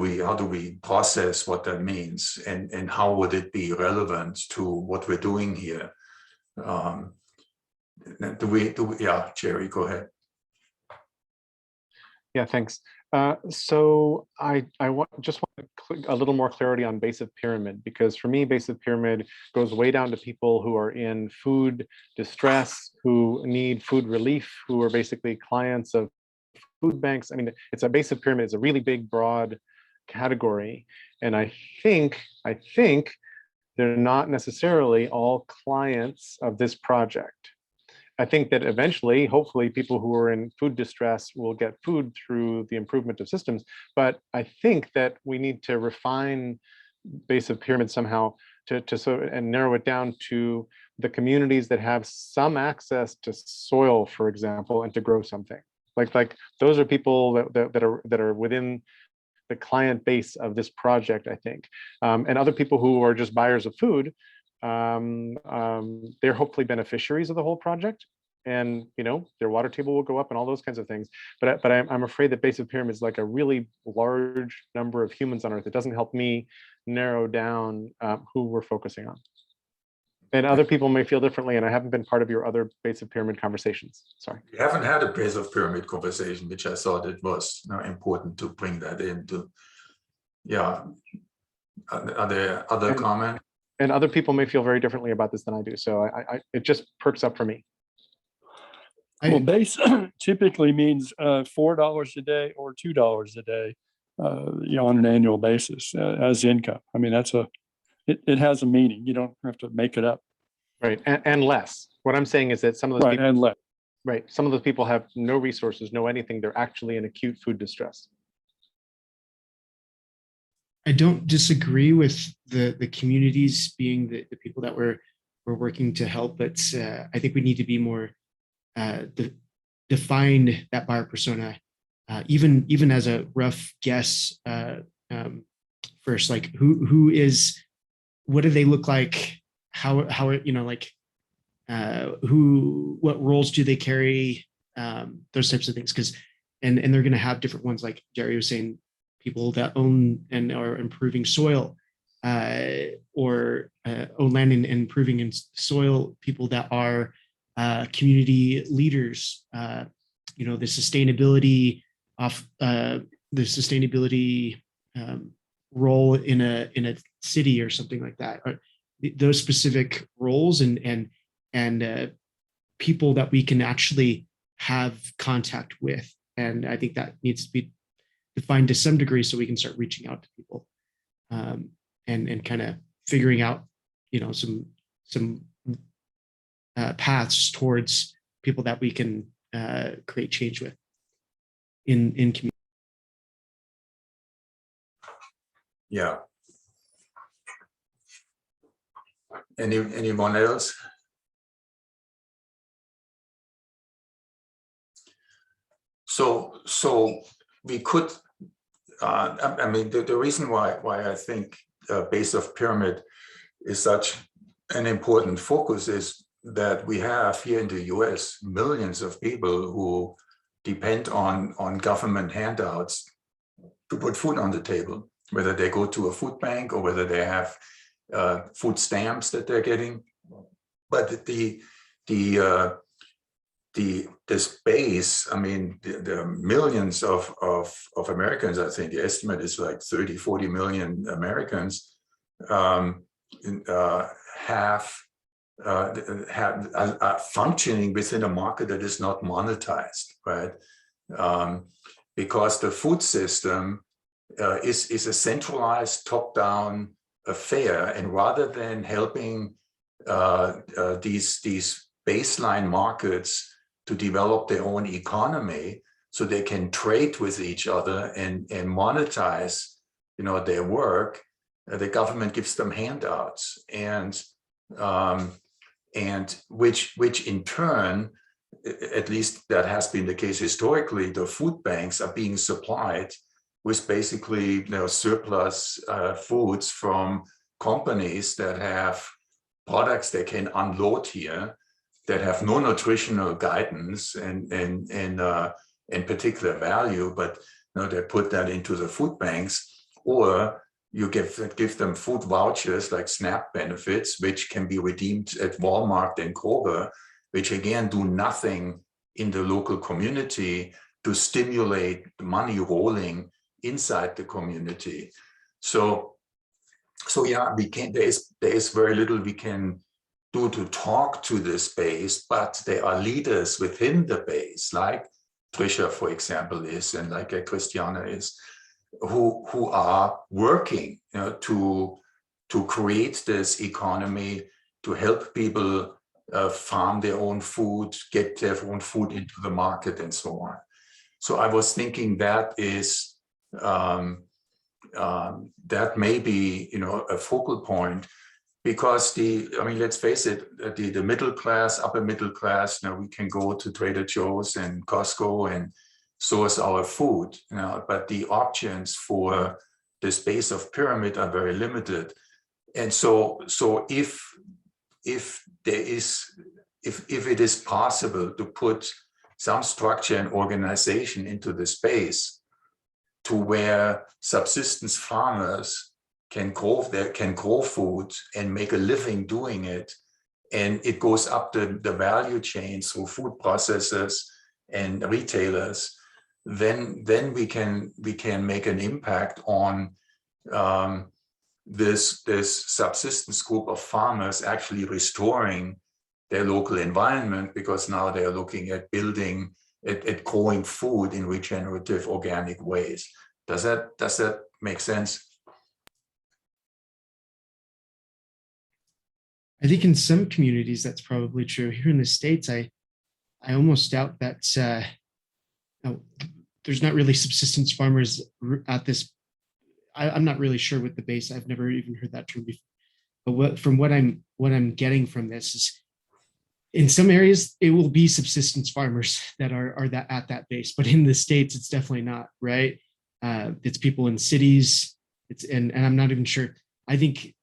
we process what that means, and how would it be relevant to what we're doing here? Yeah, Jerry, go ahead. Yeah, thanks. So I just want a little more clarity on base of pyramid, because for me, base of pyramid goes way down to people who are in food distress, who need food relief, who are basically clients of food banks. I mean, it's a base of pyramid. It's a really big, broad category, and I think they're not necessarily all clients of this project. I think that eventually, hopefully, people who are in food distress will get food through the improvement of systems. But I think that we need to refine base of pyramid somehow and narrow it down to the communities that have some access to soil, for example, and to grow something. Like those are people that are within the client base of this project, I think, and other people who are just buyers of food. They're hopefully beneficiaries of the whole project, and their water table will go up and all those kinds of things. But I'm afraid that base of pyramid is like a really large number of humans on Earth. It doesn't help me narrow down who we're focusing on. And other people may feel differently, and I haven't been part of your other base of pyramid conversations. Sorry. We haven't had a base of pyramid conversation, which I thought it was important to bring that into. Yeah. Are there other comments? And other people may feel very differently about this than I do. So it just perks up for me. Well, base typically means $4 a day or $2 a day, on an annual basis as income. I mean, it has a meaning. You don't have to make it up. Right, and less. What I'm saying is that some of those people, and less. Right, some of those people have no resources, no anything. They're actually in acute food distress. I don't disagree with the communities being the people that we're working to help, but I think we need to be more define that buyer persona, even as a rough guess. First, like what do they look like? How what roles do they carry? Those types of things, because and they're going to have different ones, like Jerry was saying. People that own and are improving soil, or own land and improving in soil. People that are community leaders. The sustainability role in a city or something like that. Or those specific roles and people that we can actually have contact with. And I think that needs to be defined to some degree, so we can start reaching out to people and kind of figuring out some paths towards people that we can create change with in community. Yeah. Anyone else? So we could, I mean, the reason why I think base of pyramid is such an important focus is that we have here in the US millions of people who depend on government handouts to put food on the table, whether they go to a food bank or whether they have food stamps that they're getting. But the space, I mean, the millions of Americans, I think the estimate is like 30, 40 million Americans are functioning within a market that is not monetized, right? Because the food system is a centralized top-down affair, and rather than helping these baseline markets to develop their own economy so they can trade with each other and monetize, you know, their work, the government gives them handouts, and which in turn, at least that has been the case historically, the food banks are being supplied with basically, you know, surplus foods from companies that have products they can unload here that have no nutritional guidance and particular value, but you know, they put that into the food banks, or you give them food vouchers like SNAP benefits, which can be redeemed at Walmart and Kroger, which again do nothing in the local community to stimulate money rolling inside the community. So yeah, there is very little we can do to talk to this base, but there are leaders within the base, like Trisha, for example, is, and like Christiana is, who are working, you know, to create this economy, to help people farm their own food, get their own food into the market, and so on. So I was thinking that is that may be, you know, a focal point, because I mean, let's face it, the middle class, upper middle class, now we can go to Trader Joe's and Costco and source our food, you know, but the options for this base of pyramid are very limited. And so if it is possible to put some structure and organization into the space to where subsistence farmers can grow food and make a living doing it, and it goes up the value chain through food processors and retailers, then we can make an impact on this subsistence group of farmers actually restoring their local environment, because now they are looking at building at growing food in regenerative organic ways. Does that make sense? I think in some communities that's probably true. Here in the States, I almost doubt that there's not really subsistence farmers at this. I'm not really sure with the base. I've never even heard that term before. But from what I'm getting from this is, in some areas it will be subsistence farmers that are that at that base, but in the States it's definitely not, right? It's people in cities. And I'm not even sure. I think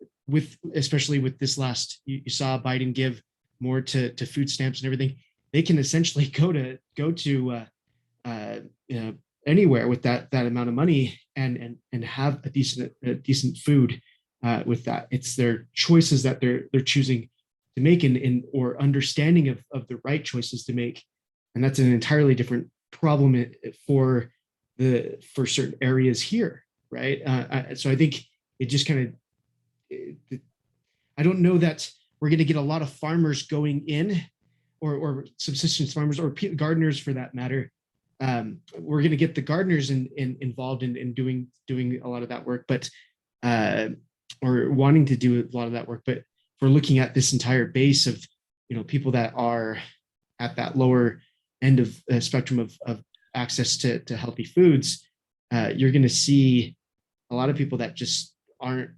especially with this last, you saw Biden give more to food stamps and everything. They can essentially go to anywhere with that amount of money and have a decent food with that. It's their choices that they're choosing to make or understanding of the right choices to make. And that's an entirely different problem for certain areas here, right? So I think it just kind of, I don't know that we're going to get a lot of farmers going in, or subsistence farmers, or gardeners for that matter. We're going to get the gardeners involved in doing a lot of that work, but or wanting to do a lot of that work. But if we're looking at this entire base of people that are at that lower end of the spectrum of access to healthy foods, you're going to see a lot of people that just aren't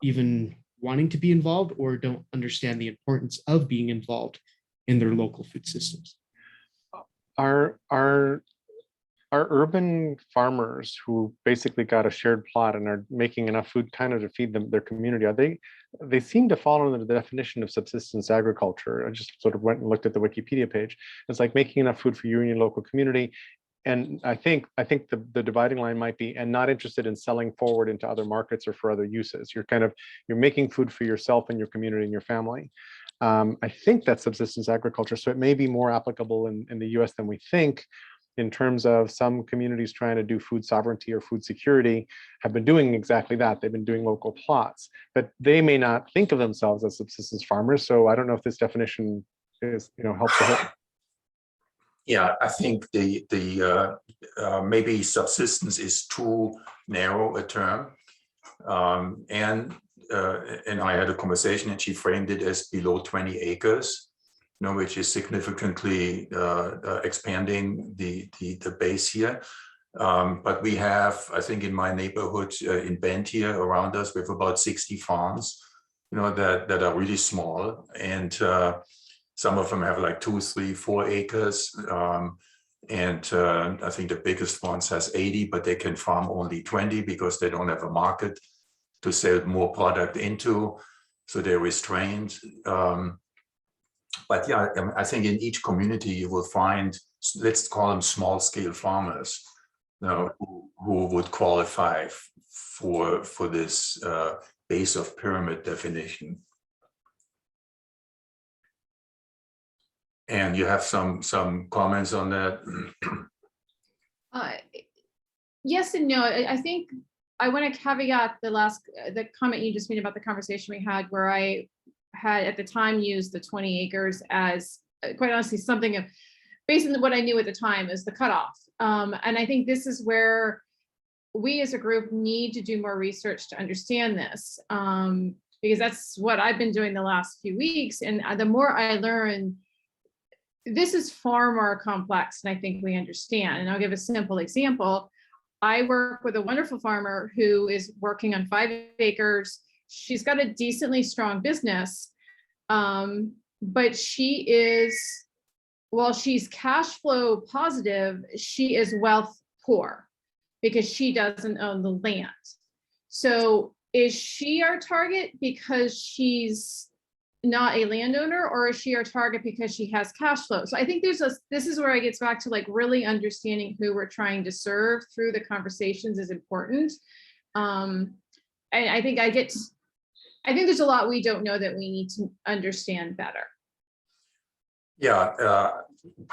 even wanting to be involved or don't understand the importance of being involved in their local food systems. Are urban farmers who basically got a shared plot and are making enough food kind of to feed their community, they seem to fall under the definition of subsistence agriculture. I just sort of went and looked at the Wikipedia page. It's like making enough food for you and your local community. And I think the dividing line might be, and not interested in selling forward into other markets or for other uses. You're making food for yourself and your community and your family. I think that's subsistence agriculture. So it may be more applicable in the US than we think, in terms of some communities trying to do food sovereignty or food security have been doing exactly that. They've been doing local plots, but they may not think of themselves as subsistence farmers. So I don't know if this definition is, helps. Yeah, I think the maybe subsistence is too narrow a term, and I had a conversation, and she framed it as below 20 acres. Which is significantly expanding the base here. But we have, I think in my neighborhood in Bend here around us, we have about 60 farms, that are really small. And some of them have like 2, 3, 4 acres. And I think the biggest ones has 80, but they can farm only 20 because they don't have a market to sell more product into. So they're restrained. But yeah, I think in each community you will find, let's call them small scale farmers, who would qualify for this base of pyramid definition. And you have some comments on that? Yes and no. I think I want to caveat the comment you just made about the conversation we had, where I had at the time used the 20 acres as quite honestly something of, based on what I knew at the time, as the cutoff. And I think this is where we as a group need to do more research to understand this, because that's what I've been doing the last few weeks. And the more I learn, this is far more complex than I think we understand. And I'll give a simple example. I work with a wonderful farmer who is working on 5 acres. She's got a decently strong business, but she is, while she's cash flow positive, she is wealth poor because she doesn't own the land. So is she our target because she's not a landowner, or is she our target because she has cash flow? So I think this is where it gets back to like really understanding who we're trying to serve through the conversations is important. And I think there's a lot we don't know that we need to understand better. Yeah,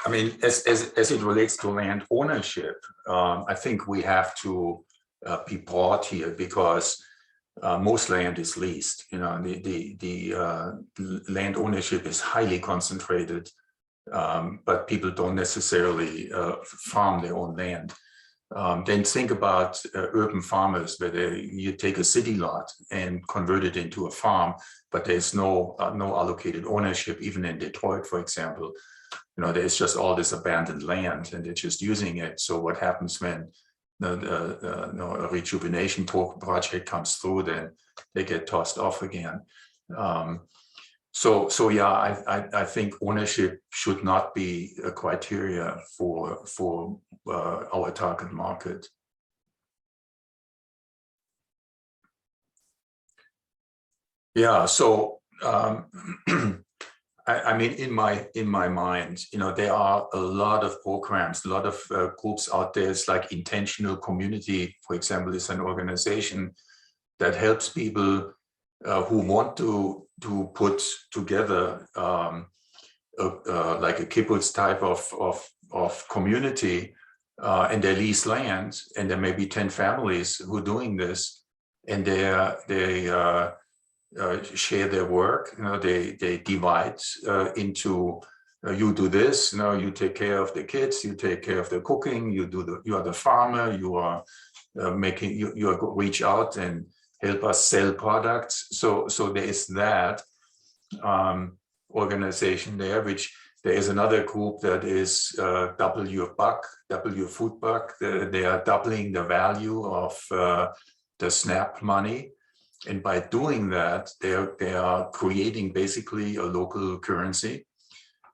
I mean, as it relates to land ownership, I think we have to be broad here, because most land is leased. The land ownership is highly concentrated, but people don't necessarily farm their own land. Then think about urban farmers, where you take a city lot and convert it into a farm, but there's no allocated ownership. Even in Detroit, for example, there's just all this abandoned land, and they're just using it. So what happens when a rejuvenation project comes through? Then they get tossed off again. So yeah, I think ownership should not be a criteria for our target market. Yeah, so I mean, in my mind, there are a lot of programs, a lot of groups out there. It's like Intentional Community, for example, is an organization that helps people who want to put together like a kibbutz type of community, and they lease land, and there may be 10 families who are doing this, and they share their work. They divide into you do this, you take care of the kids, you take care of the cooking, you are the farmer, you are you are reach out and help us sell products. So there is that. organization there, which there is another group that is W Food Buck. They are doubling the value of the SNAP money. And by doing that, they are creating basically a local currency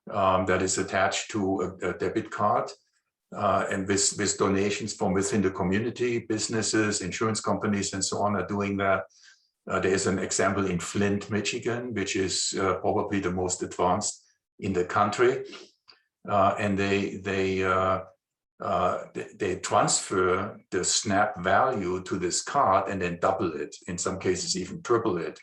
that is attached to a debit card. And with donations from within the community, businesses, insurance companies, and so on are doing that. There is an example in Flint, Michigan, which is probably the most advanced in the country, and they transfer the SNAP value to this card and then double it, in some cases even triple it.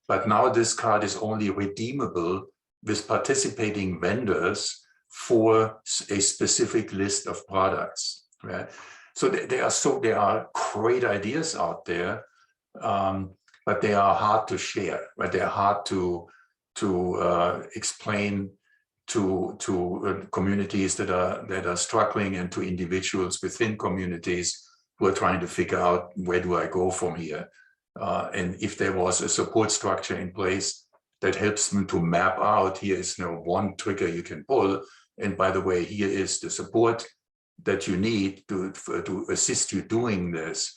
But now this card is only redeemable with participating vendors for a specific list of products. Right? So there are great ideas out there, but they are hard to share. Right? They are hard to explain to communities that are struggling, and to individuals within communities who are trying to figure out, where do I go from here? And if there was a support structure in place that helps them to map out, here is one trigger you can pull, and by the way, here is the support that you need to assist you doing this.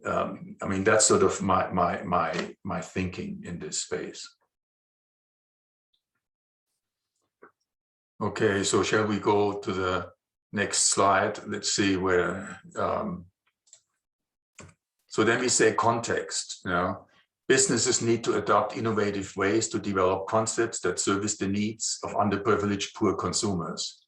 I mean, that's sort of my thinking in this space. Okay, so shall we go to the next slide? Let's see where. So then we say context. Businesses need to adopt innovative ways to develop concepts that service the needs of underprivileged poor consumers.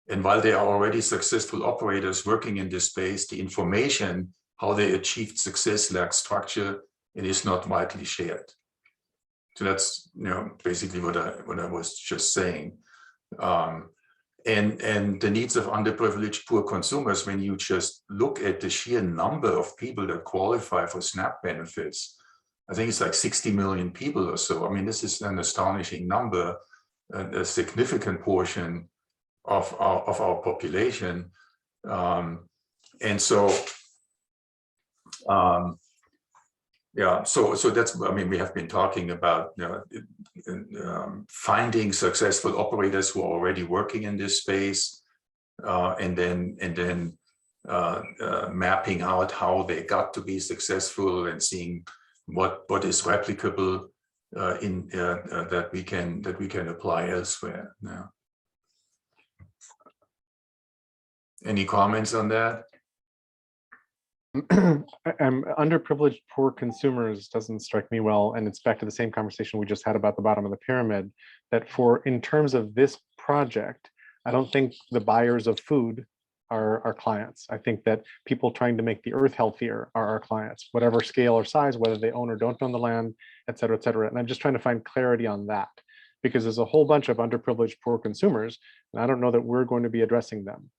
And while they are already successful operators working in this space, the information how they achieved success lacks structure and is not widely shared. So that's basically what I was just saying. And the needs of underprivileged poor consumers, when you just look at the sheer number of people that qualify for SNAP benefits, I think it's like 60 million people or so. I mean, this is an astonishing number, a significant portion of our population. And so, yeah, so that's, I mean, we have been talking about finding successful operators who are already working in this space, and then mapping out how they got to be successful, and seeing what is replicable that we can apply elsewhere. Now, any comments on that? Underprivileged poor consumers doesn't strike me well, and it's back to the same conversation we just had about the bottom of the pyramid, that in terms of this project, I don't think the buyers of food are our clients. I think that people trying to make the earth healthier are our clients, whatever scale or size, whether they own or don't own the land, et cetera, et cetera. And I'm just trying to find clarity on that, because there's a whole bunch of underprivileged poor consumers, and I don't know that we're going to be addressing them.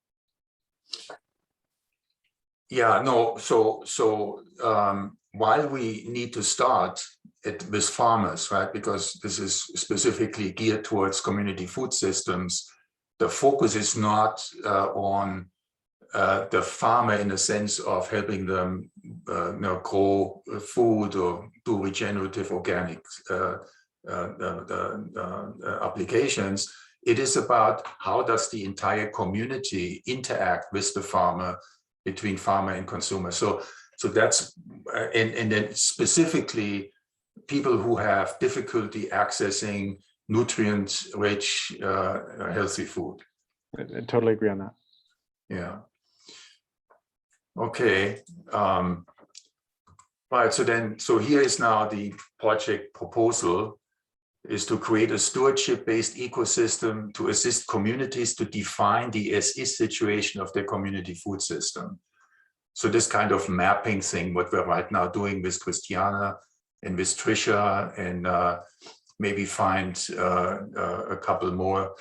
Yeah, no, so while we need to start with farmers, right, because this is specifically geared towards community food systems, the focus is not on the farmer in the sense of helping them grow food or do regenerative organic applications. It is about how does the entire community interact with the farmer, between farmer and consumer. So that's and then specifically people who have difficulty accessing nutrient-rich, healthy food. I totally agree on that. Yeah. Okay. Right. So here is now the project proposal, is to create a stewardship-based ecosystem to assist communities to define the as-is situation of their community food system. So this kind of mapping thing, what we're right now doing with Christiana and with Trisha, and maybe find a couple more,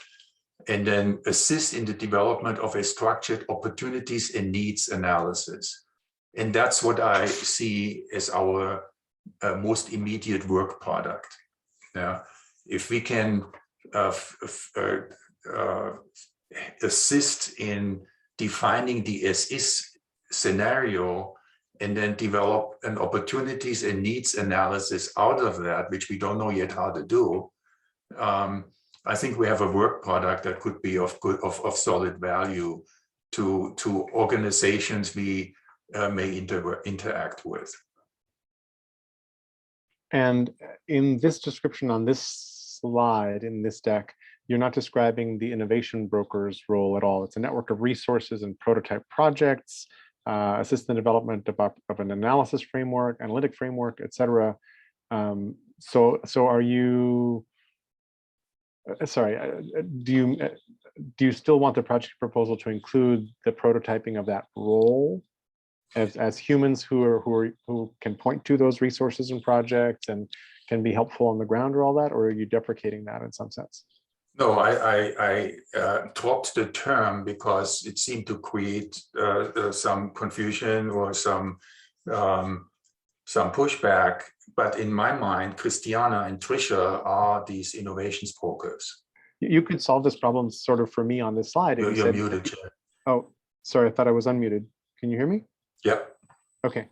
and then assist in the development of a structured opportunities and needs analysis. And that's what I see as our most immediate work product. Yeah, if we can assist in defining the as-is scenario, and then develop an opportunities and needs analysis out of that, which we don't know yet how to do, I think we have a work product that could be of solid value to organizations we may interact with. And in this description on this slide, in this deck, you're not describing the innovation broker's role at all. It's a network of resources and prototype projects, assist in development of an analysis framework, analytic framework, etc. So are you, sorry, do you still want the project proposal to include the prototyping of that role as humans who can point to those resources and projects and can be helpful on the ground or all that, or are you deprecating that in some sense? No, I dropped the term because it seemed to create some confusion or some pushback. But in my mind, Christiana and Trisha are these innovations brokers. You could solve this problem sort of for me on this slide. You're said, muted, Chair. oh, sorry, I thought I was unmuted. Can you hear me? Yep. Okay.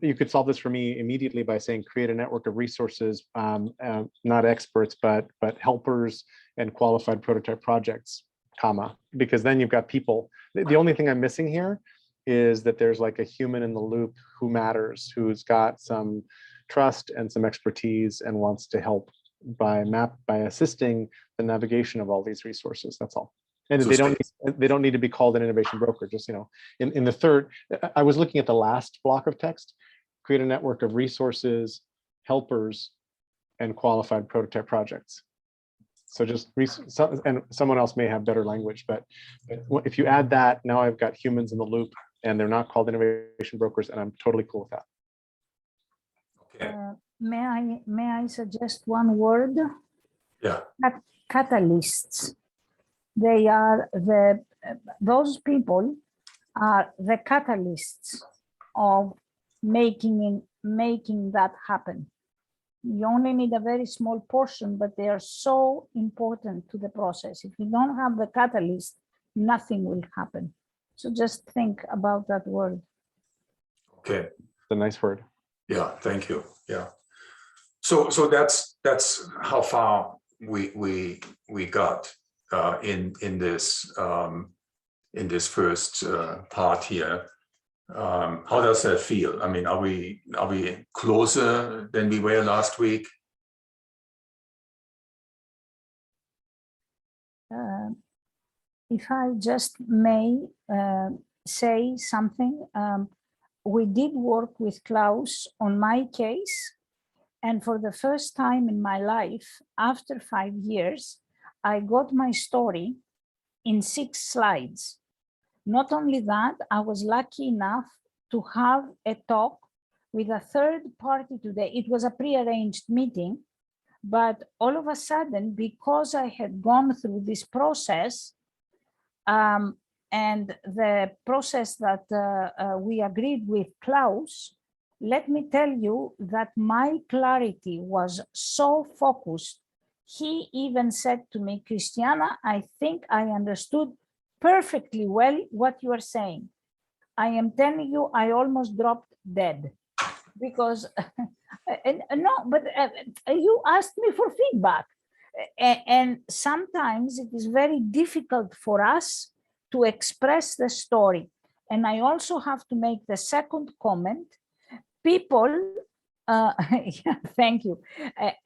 You could solve this for me immediately by saying create a network of resources, not experts, but helpers and qualified prototype projects, comma, because then you've got people. The only thing I'm missing here is that there's like a human in the loop who matters, who's got some trust and some expertise and wants to help by assisting the navigation of all these resources. That's all. And So they don't need to be called an innovation broker. Just, you know, in the third, I was looking at the last block of text, create a network of resources, helpers, and qualified prototype projects. So just, and someone else may have better language, but if you add that, now I've got humans in the loop and they're not called innovation brokers, and I'm totally cool with that. Okay. May I suggest one word? Yeah. Catalysts. They are those people are the catalysts of making that happen. You only need a very small portion, but they are so important to the process. If you don't have the catalyst, nothing will happen. So just think about that word. Okay. It's a nice word. Yeah. Thank you. Yeah. So that's how far we got in this first part here. How does that feel? I mean, are we closer than we were last week? If I just may say something, we did work with Klaus on my case, and for the first time in my life, after 5 years, I got my story in 6 slides. Not only that, I was lucky enough to have a talk with a third party today. It was a pre-arranged meeting, but all of a sudden, because I had gone through this process, and the process that we agreed with Klaus, let me tell you that my clarity was so focused. He even said to me, Christiana, I think I understood perfectly well what you are saying. I am telling you, I almost dropped dead because, no, but you asked me for feedback. And sometimes it is very difficult for us to express the story. And I also have to make the second comment. People, yeah, thank you.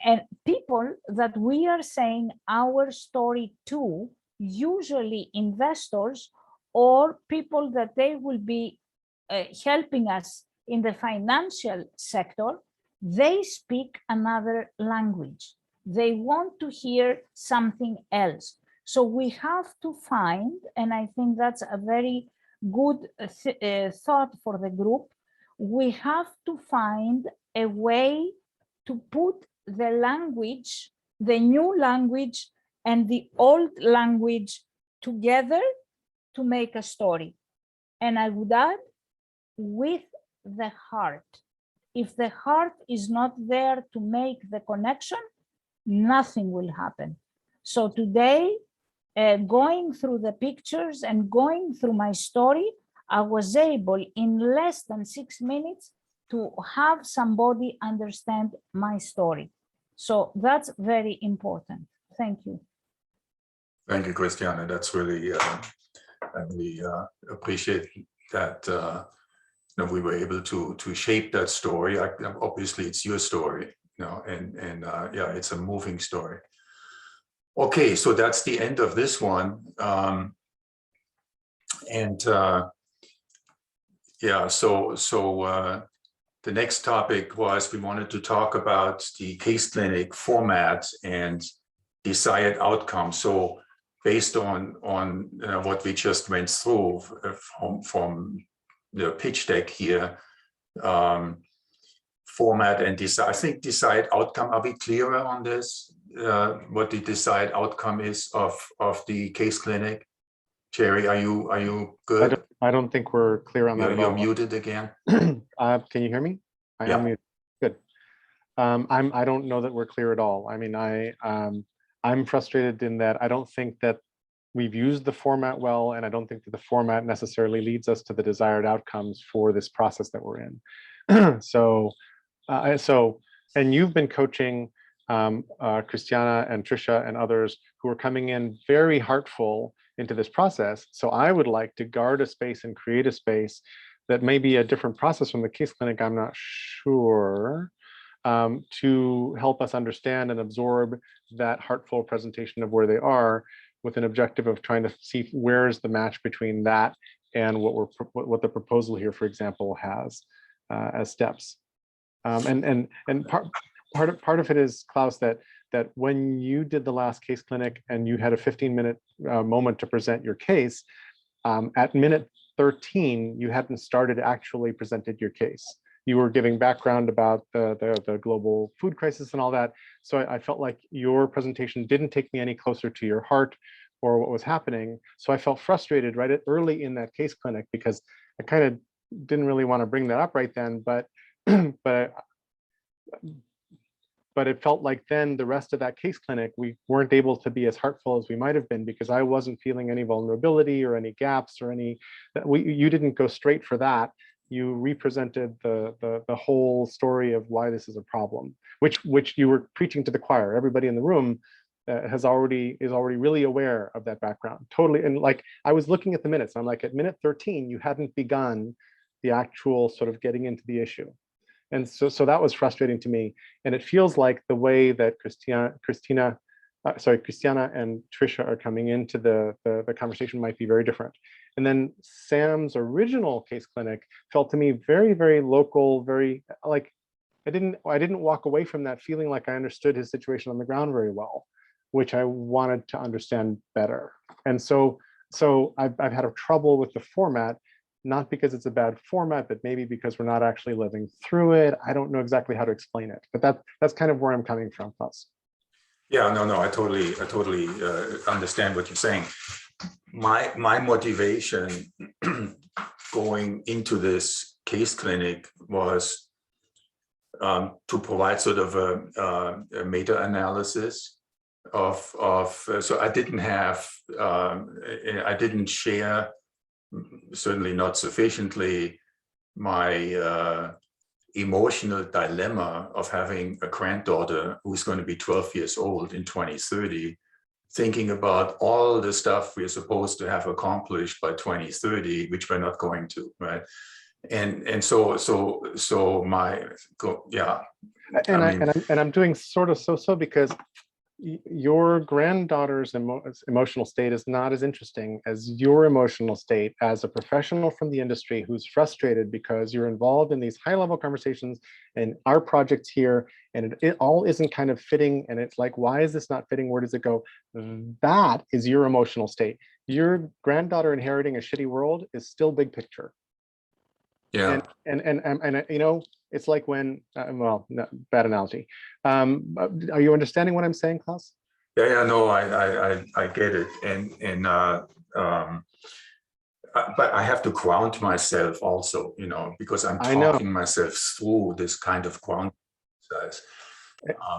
And people that we are saying our story to, usually investors or people that they will be helping us in the financial sector, they speak another language. They want to hear something else. So we have to find, and I think that's a very good thought for the group, we have to find a way to put the language, the new language and the old language together to make a story. And I would add, with the heart. If the heart is not there to make the connection, nothing will happen. So today, going through the pictures and going through my story, I was able in less than 6 minutes to have somebody understand my story. So that's very important. Thank you. Thank you, Christiana. That's really, I really appreciate that we were able to shape that story. Obviously, it's your story, and yeah, it's a moving story. Okay, so that's the end of this one. Yeah, so the next topic was we wanted to talk about the case clinic format and desired outcome. So based on what we just went through from the pitch deck here, format and design. I think desired outcome. Are we clearer on this? What the desired outcome is of the case clinic? Jerry, are you good? I don't think we're clear on that at You're all. muted again. Can you hear me? I Yeah. am muted. Good. I don't know that we're clear at all. I mean, I'm frustrated in that I don't think that we've used the format well, and I don't think that the format necessarily leads us to the desired outcomes for this process that we're in. So, and you've been coaching Christiana and Trisha and others who are coming in very heartful into this process. So I would like to guard a space and create a space that may be a different process from the case clinic, I'm not sure, to help us understand and absorb that heartful presentation of where they are, with an objective of trying to see where's the match between that and what the proposal here, for example, has as steps. And part of it is, Klaus, that when you did the last case clinic and you had a 15-minute moment to present your case, at minute 13, you hadn't started actually presented your case. You were giving background about the global food crisis and all that. So I felt like your presentation didn't take me any closer to your heart or what was happening. So I felt frustrated early in that case clinic, because I kind of didn't really want to bring that up right then, but but it felt like then the rest of that case clinic, we weren't able to be as heartful as we might have been, because I wasn't feeling any vulnerability or any gaps or any, you didn't go straight for that. You represented the whole story of why this is a problem, which you were preaching to the choir. Everybody in the room is already really aware of that background, totally. And like, I was looking at the minutes, I'm like, at minute 13, you hadn't begun the actual sort of getting into the issue. And so that was frustrating to me. And it feels like the way that Christiana and Trisha are coming into the conversation might be very different. And then Sam's original case clinic felt to me very, very local, very like, I didn't walk away from that feeling like I understood his situation on the ground very well, which I wanted to understand better. And so I've had a trouble with the format, not because it's a bad format, but maybe because we're not actually living through it. I don't know exactly how to explain it, but that's kind of where I'm coming from, Klaus. Yeah, no, I totally understand what you're saying. My motivation going into this case clinic was to provide sort of a meta-analysis of so I didn't share, certainly not sufficiently, my emotional dilemma of having a granddaughter who's going to be 12 years old in 2030, thinking about all the stuff we're supposed to have accomplished by 2030, which we're not going to, right? And so yeah. And I'm doing sort of so because your granddaughter's emotional state is not as interesting as your emotional state as a professional from the industry who's frustrated because you're involved in these high-level conversations and our projects here, and it all isn't kind of fitting, and it's like, why is this not fitting? Where does it go? That is your emotional state. Your granddaughter inheriting a shitty world is still big picture. Yeah. And you know, it's like when, well, no, bad analogy. Are you understanding what I'm saying, Klaus? Yeah, no, I get it. But I have to ground myself also, you know, because I'm talking myself through this kind of ground exercise.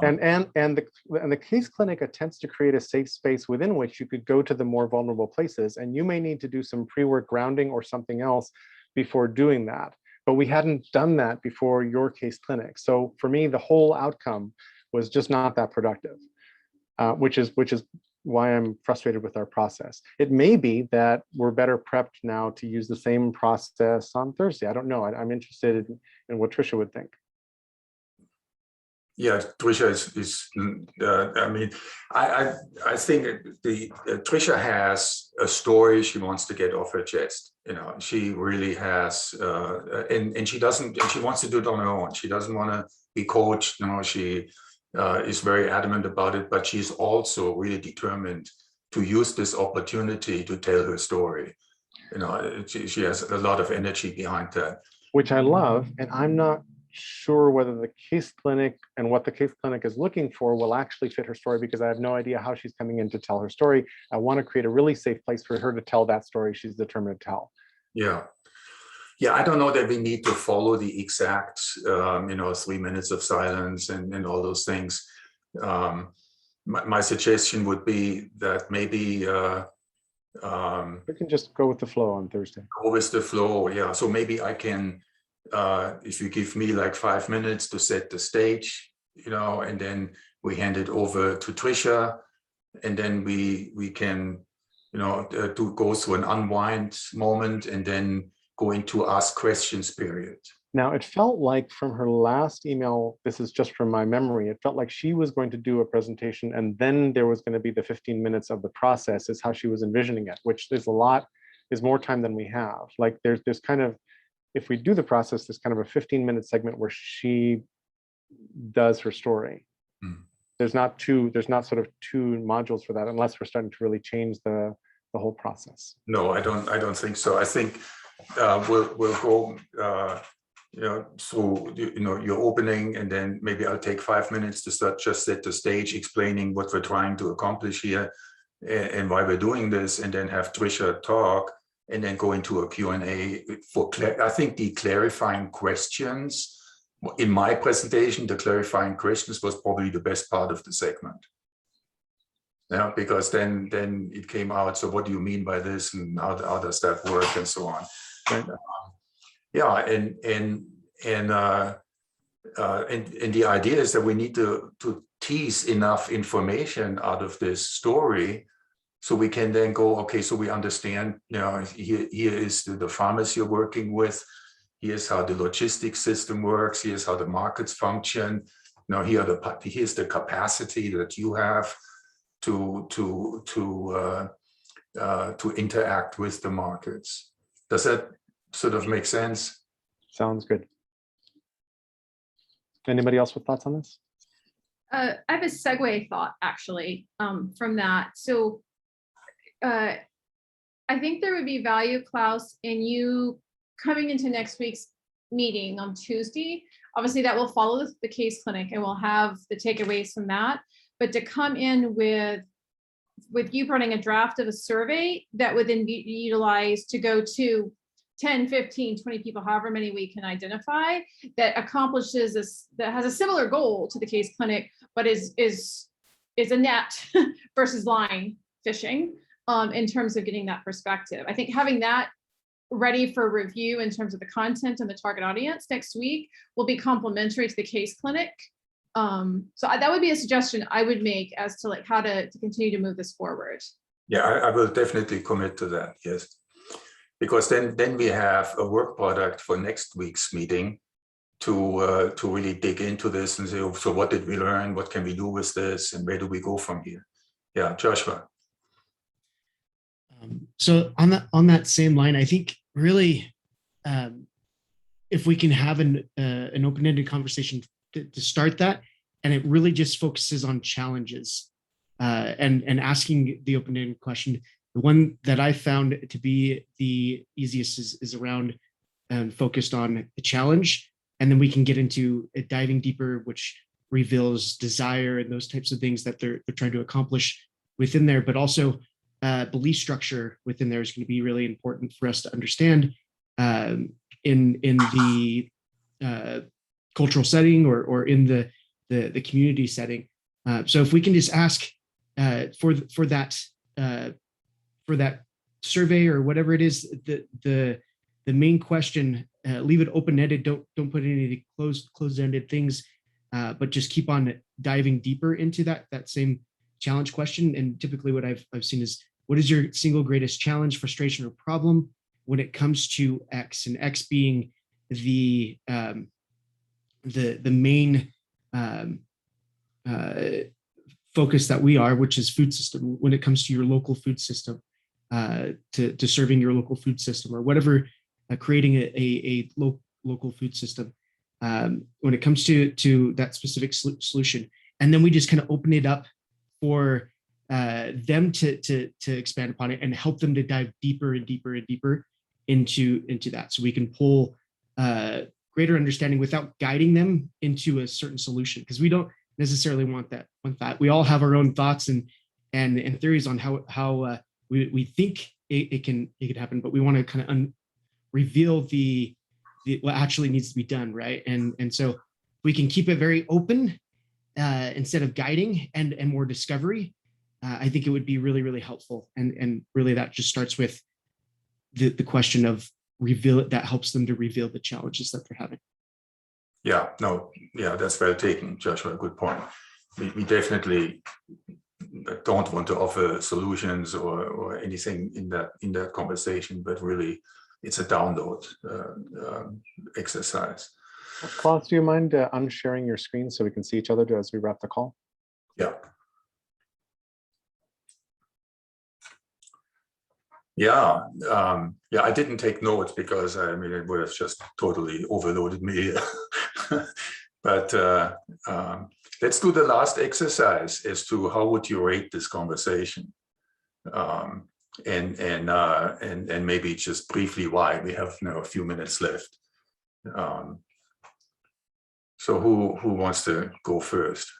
And the case clinic attempts to create a safe space within which you could go to the more vulnerable places, and you may need to do some pre-work grounding or something else before doing that. But we hadn't done that before your case clinic. So for me, the whole outcome was just not that productive, which is why I'm frustrated with our process. It may be that we're better prepped now to use the same process on Thursday. I don't know. I'm interested in what Trisha would think. Yeah, Trisha I mean, I think Trisha has a story she wants to get off her chest. You know, she really has, and she wants to do it on her own. She doesn't want to be coached. You know, she is very adamant about it, but she's also really determined to use this opportunity to tell her story. You know, she has a lot of energy behind that. Which I love, and I'm not sure whether the case clinic and what the case clinic is looking for will actually fit her story, because I have no idea how she's coming in to tell her story. I want to create a really safe place for her to tell that story she's determined to tell. Yeah. Yeah, I don't know that we need to follow the exact, 3 minutes of silence and all those things. My suggestion would be that maybe We can just go with the flow on Thursday. go with the flow. Yeah, so maybe I can, if you give me like 5 minutes to set the stage, and then we hand it over to Trisha, and then we can, go through an unwind moment and then go into ask questions period. Now, it felt like from her last email, this is just from my memory, it felt like she was going to do a presentation and then there was going to be the 15 minutes of the process is how she was envisioning it, which is more time than we have. Like there's kind of, if we do the process, there's kind of a 15-minute segment where she does her story. Mm. There's not sort of two modules for that unless we're starting to really change the whole process. No, I don't think so. I think we'll go, so your opening, and then maybe I'll take 5 minutes to just set the stage, explaining what we're trying to accomplish here and why we're doing this, and then have Trisha talk, and then go into a Q&A for, I think, the clarifying questions. In my presentation, the clarifying questions was probably the best part of the segment. Yeah, because then it came out. So what do you mean by this, and how does that work, and so on. Right. Yeah, and the idea is that we need to tease enough information out of this story, so we can then go, okay, so we understand. Here is the farmers you're working with. Here's how the logistics system works. Here's how the markets function. Here's the capacity that you have to interact with the markets. Does that sort of make sense? Sounds good. Anybody else with thoughts on this? I have a segue thought actually from that. So I think there would be value, Klaus, in you coming into next week's meeting on Tuesday. Obviously that will follow the case clinic and we'll have the takeaways from that, but to come in with you running a draft of a survey that would then be utilized to go to 10, 15, 20 people, however many we can identify, that accomplishes this, that has a similar goal to the case clinic, but is a net versus line fishing in terms of getting that perspective. I think having that ready for review in terms of the content and the target audience next week will be complementary to the case clinic. So that would be a suggestion I would make as to like how to continue to move this forward. Yeah, I will definitely commit to that. Yes, because then we have a work product for next week's meeting to really dig into this and say, oh, so what did we learn? What can we do with this? And where do we go from here? Yeah, Joshua. So on that same line, I think really, if we can have an open-ended conversation to start that, and it really just focuses on challenges and asking the open-ended question. The one that I found to be the easiest is around focused on the challenge, and then we can get into diving deeper, which reveals desire and those types of things that they're trying to accomplish within there, but also belief structure within there is going to be really important for us to understand in the cultural setting or in the community setting. So if we can just ask for that survey or whatever it is, the main question, leave it open-ended. Don't put any closed-ended things, but just keep on diving deeper into that same challenge question. And typically what I've seen is, what is your single greatest challenge, frustration, or problem when it comes to X, and X being the main focus that we are, which is food system, when it comes to your local food system, to serving your local food system, or whatever, creating a local food system, when it comes to that specific solution. And then we just kind of open it up for them to expand upon it and help them to dive deeper and deeper and deeper into that, so we can pull greater understanding without guiding them into a certain solution, because we don't necessarily want that. We all have our own thoughts and theories on how we think it can happen, but we want to kind of reveal the what actually needs to be done, right? And so we can keep it very open instead of guiding and more discovery. I think it would be really, really helpful. And really that just starts with the question of reveal it, that helps them to reveal the challenges that they're having. Yeah, no, yeah, that's well taken, Joshua. Good point. We definitely don't want to offer solutions or anything in that conversation, but really it's a download exercise. Klaus, do you mind unsharing your screen so we can see each other as we wrap the call? Yeah. Yeah, I didn't take notes because I mean it would have just totally overloaded me. But let's do the last exercise as to how would you rate this conversation, and maybe just briefly why. We have a few minutes left. So who wants to go first?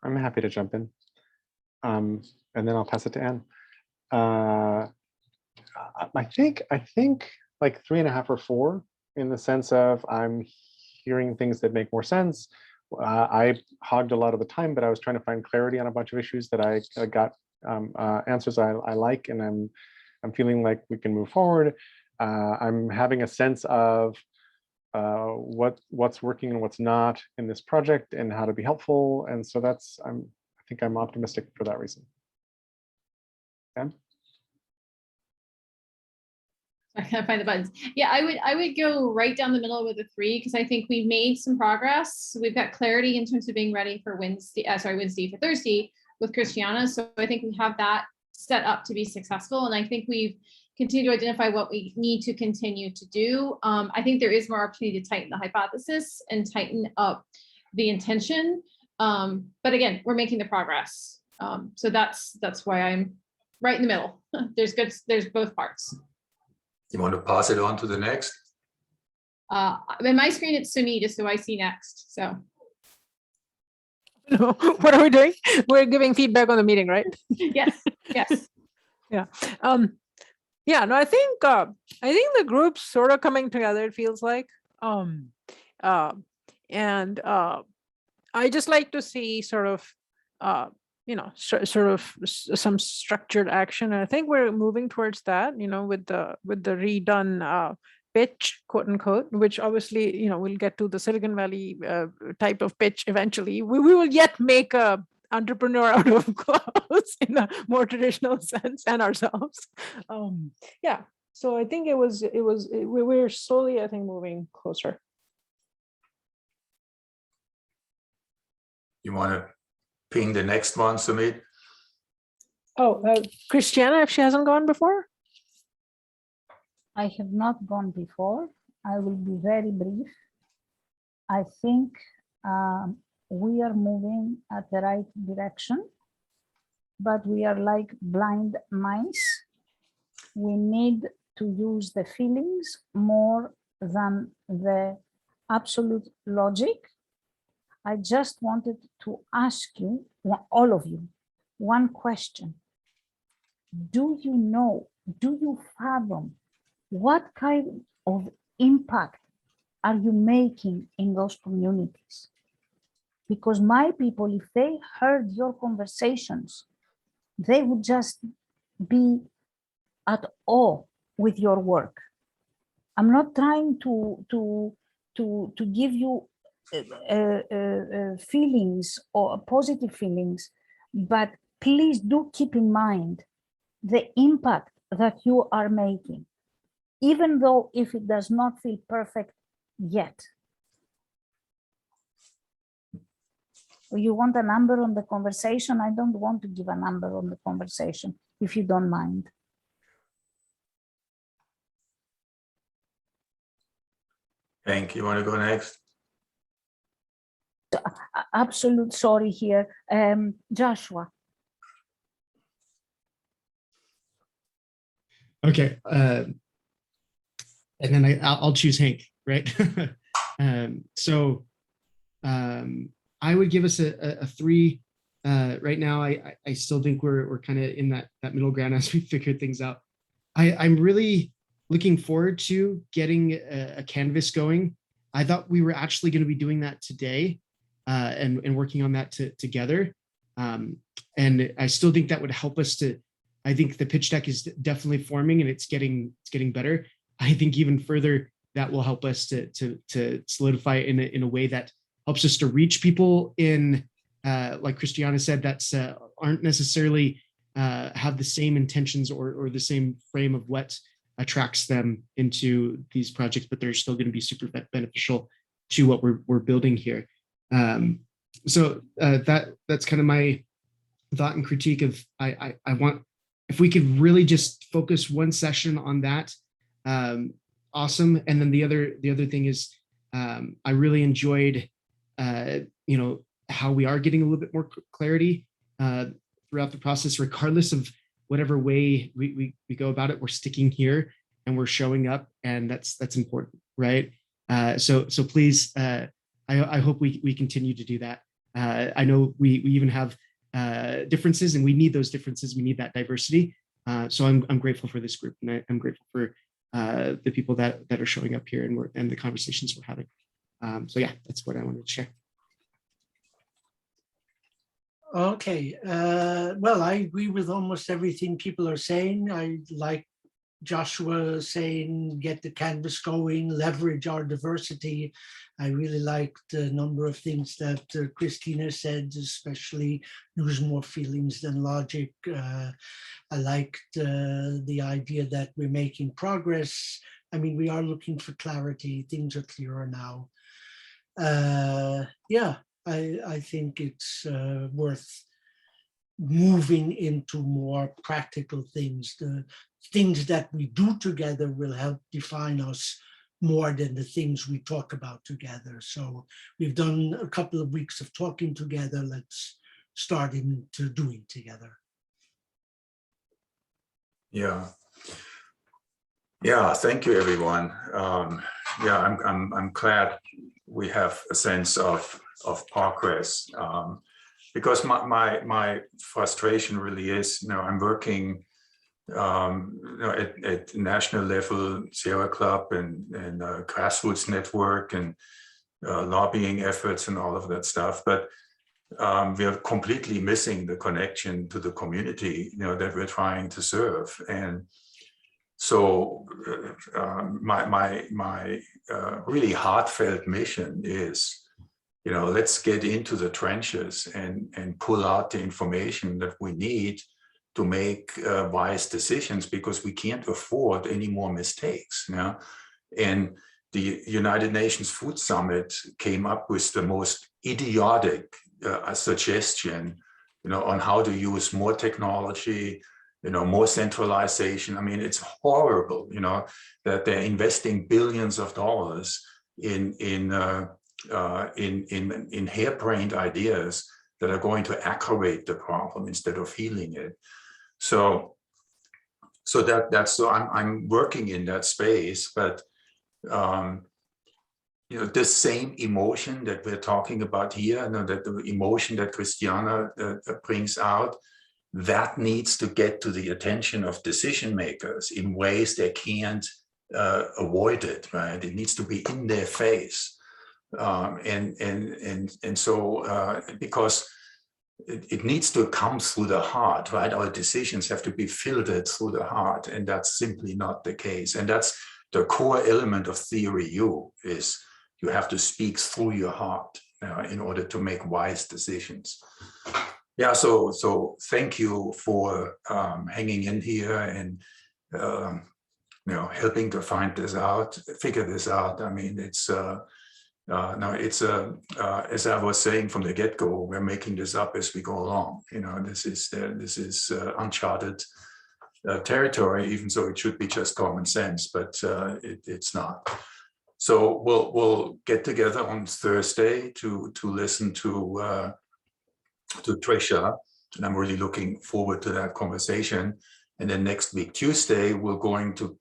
I'm happy to jump in. And then I'll pass it to Anne. I think like 3.5 or 4, in the sense of I'm hearing things that make more sense. I hogged a lot of the time, but I was trying to find clarity on a bunch of issues that I got answers I like, and I'm feeling like we can move forward. I'm having a sense of what's working and what's not in this project and how to be helpful. And so I think I'm optimistic for that reason. Anne? I can't find the buttons. Yeah, I would go right down the middle with a 3, because I think we've made some progress. We've got clarity in terms of being ready for Thursday with Christiana. So I think we have that set up to be successful. And I think we've continued to identify what we need to continue to do. I think there is more opportunity to tighten the hypothesis and tighten up the intention. But again, we're making the progress. So that's why I'm right in the middle. There's both parts. You want to pass it on to the next? In my screen, it's Sumit, just so I see next. So. No, what are we doing? We're giving feedback on the meeting, right? Yes. Yes. Yeah. Yeah. No, I think the group's sort of coming together. It feels like, and I just like to see sort of, some structured action. And I think we're moving towards that, with the redone pitch, quote unquote, which obviously, we'll get to the Silicon Valley type of pitch eventually. We will yet make a entrepreneur out of Klaus in a more traditional sense, and ourselves. Yeah. So I think we're slowly, I think, moving closer. You want to ping the next one, Sumit? Oh, Christiana, if she hasn't gone before? I have not gone before. I will be very brief. I think we are moving at the right direction, but we are like blind mice. We need to use the feelings more than the absolute logic. I just wanted to ask you, all of you, one question. Do you fathom what kind of impact are you making in those communities? Because my people, if they heard your conversations, they would just be at awe with your work. I'm not trying to give you feelings or positive feelings, but please do keep in mind the impact that you are making, even though if it does not feel perfect yet. You want a number on the conversation? I don't want to give a number on the conversation, if you don't mind. Hank, you want to go next? Absolute sorry here. Joshua. Okay. And then I'll choose Hank, right? I would give us a 3. Right now, I still think we're kind of in that middle ground as we figure things out. I'm really looking forward to getting a canvas going. I thought we were actually going to be doing that today and working on that together. And I still think that would help us to, I think the pitch deck is definitely forming and it's getting better. I think even further that will help us to solidify it in a way that helps us to reach people in, like Christiana said, that's aren't necessarily have the same intentions or the same frame of what attracts them into these projects, but they're still going to be super beneficial to what we're building here. So that's kind of my thought and critique of I want, if we could really just focus one session on that, awesome. And then the other thing is I really enjoyed how we are getting a little bit more clarity throughout the process, regardless of whatever way we go about it. We're sticking here and we're showing up, and that's important, right? So please, I hope we continue to do that. I know we even have differences, and we need those differences. We need that diversity. So I'm grateful for this group, and I'm grateful for the people that are showing up here and the conversations we're having. So yeah, that's what I wanted to share. Okay, well, I agree with almost everything people are saying. I like Joshua saying, get the canvas going, leverage our diversity. I really liked the number of things that Christina said, especially use more feelings than logic. I liked the idea that we're making progress. I mean, we are looking for clarity. Things are clearer now. Yeah, I think it's worth moving into more practical things. The things that we do together will help define us more than the things we talk about together. So we've done a couple of weeks of talking together. Let's start into doing together. Yeah. Yeah, thank you, everyone. Yeah, I'm glad we have a sense of progress, because my frustration really is, I'm working at national level, Sierra Club and grassroots network and lobbying efforts and all of that stuff, but we are completely missing the connection to the community, that we're trying to serve. And so my really heartfelt mission is, let's get into the trenches and pull out the information that we need to make wise decisions, because we can't afford any more mistakes. And the United Nations Food Summit came up with the most idiotic suggestion, on how to use more technology, more centralization. I mean, it's horrible, that they're investing billions of dollars in harebrained ideas that are going to aggravate the problem instead of healing it. So I'm working in that space, but the same emotion that we're talking about here, that the emotion that Christiana brings out, that needs to get to the attention of decision makers in ways they can't avoid it, right? It needs to be in their face. And so because it needs to come through the heart, right? Our decisions have to be filtered through the heart, and that's simply not the case. And that's the core element of Theory U, is you have to speak through your heart in order to make wise decisions. Yeah, so thank you for hanging in here and helping to figure this out. I mean, it's as I was saying from the get-go, we're making this up as we go along. This is uncharted territory, even though it should be just common sense, but it's not. So we'll get together on Thursday to listen to Tricia, and I'm really looking forward to that conversation. And then next week, Tuesday, we're going to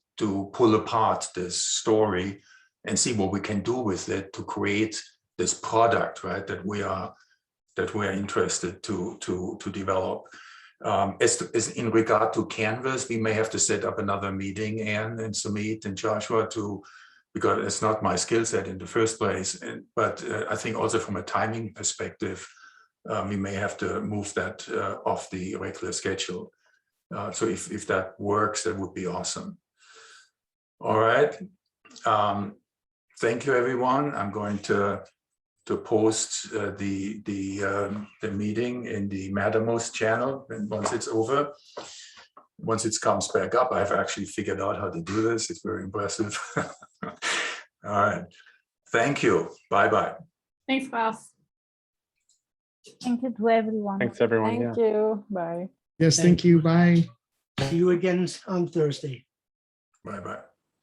pull apart this story and see what we can do with it to create this product, right? That we are interested to develop. As in regard to Canvas, we may have to set up another meeting, Anne and Sumit and Joshua, because it's not my skill set in the first place. But I think also from a timing perspective, we may have to move that off the regular schedule. So if that works, that would be awesome. All right. Thank you, everyone. I'm going to post the meeting in the Mattermost channel, and once it's over, once it comes back up, I've actually figured out how to do this. It's very impressive. All right. Thank you. Bye-bye. Thanks, Klaus. Thank you to everyone. Thanks, everyone. Thank you. Bye. Yes, thank you. Bye. See you again on Thursday. Bye-bye.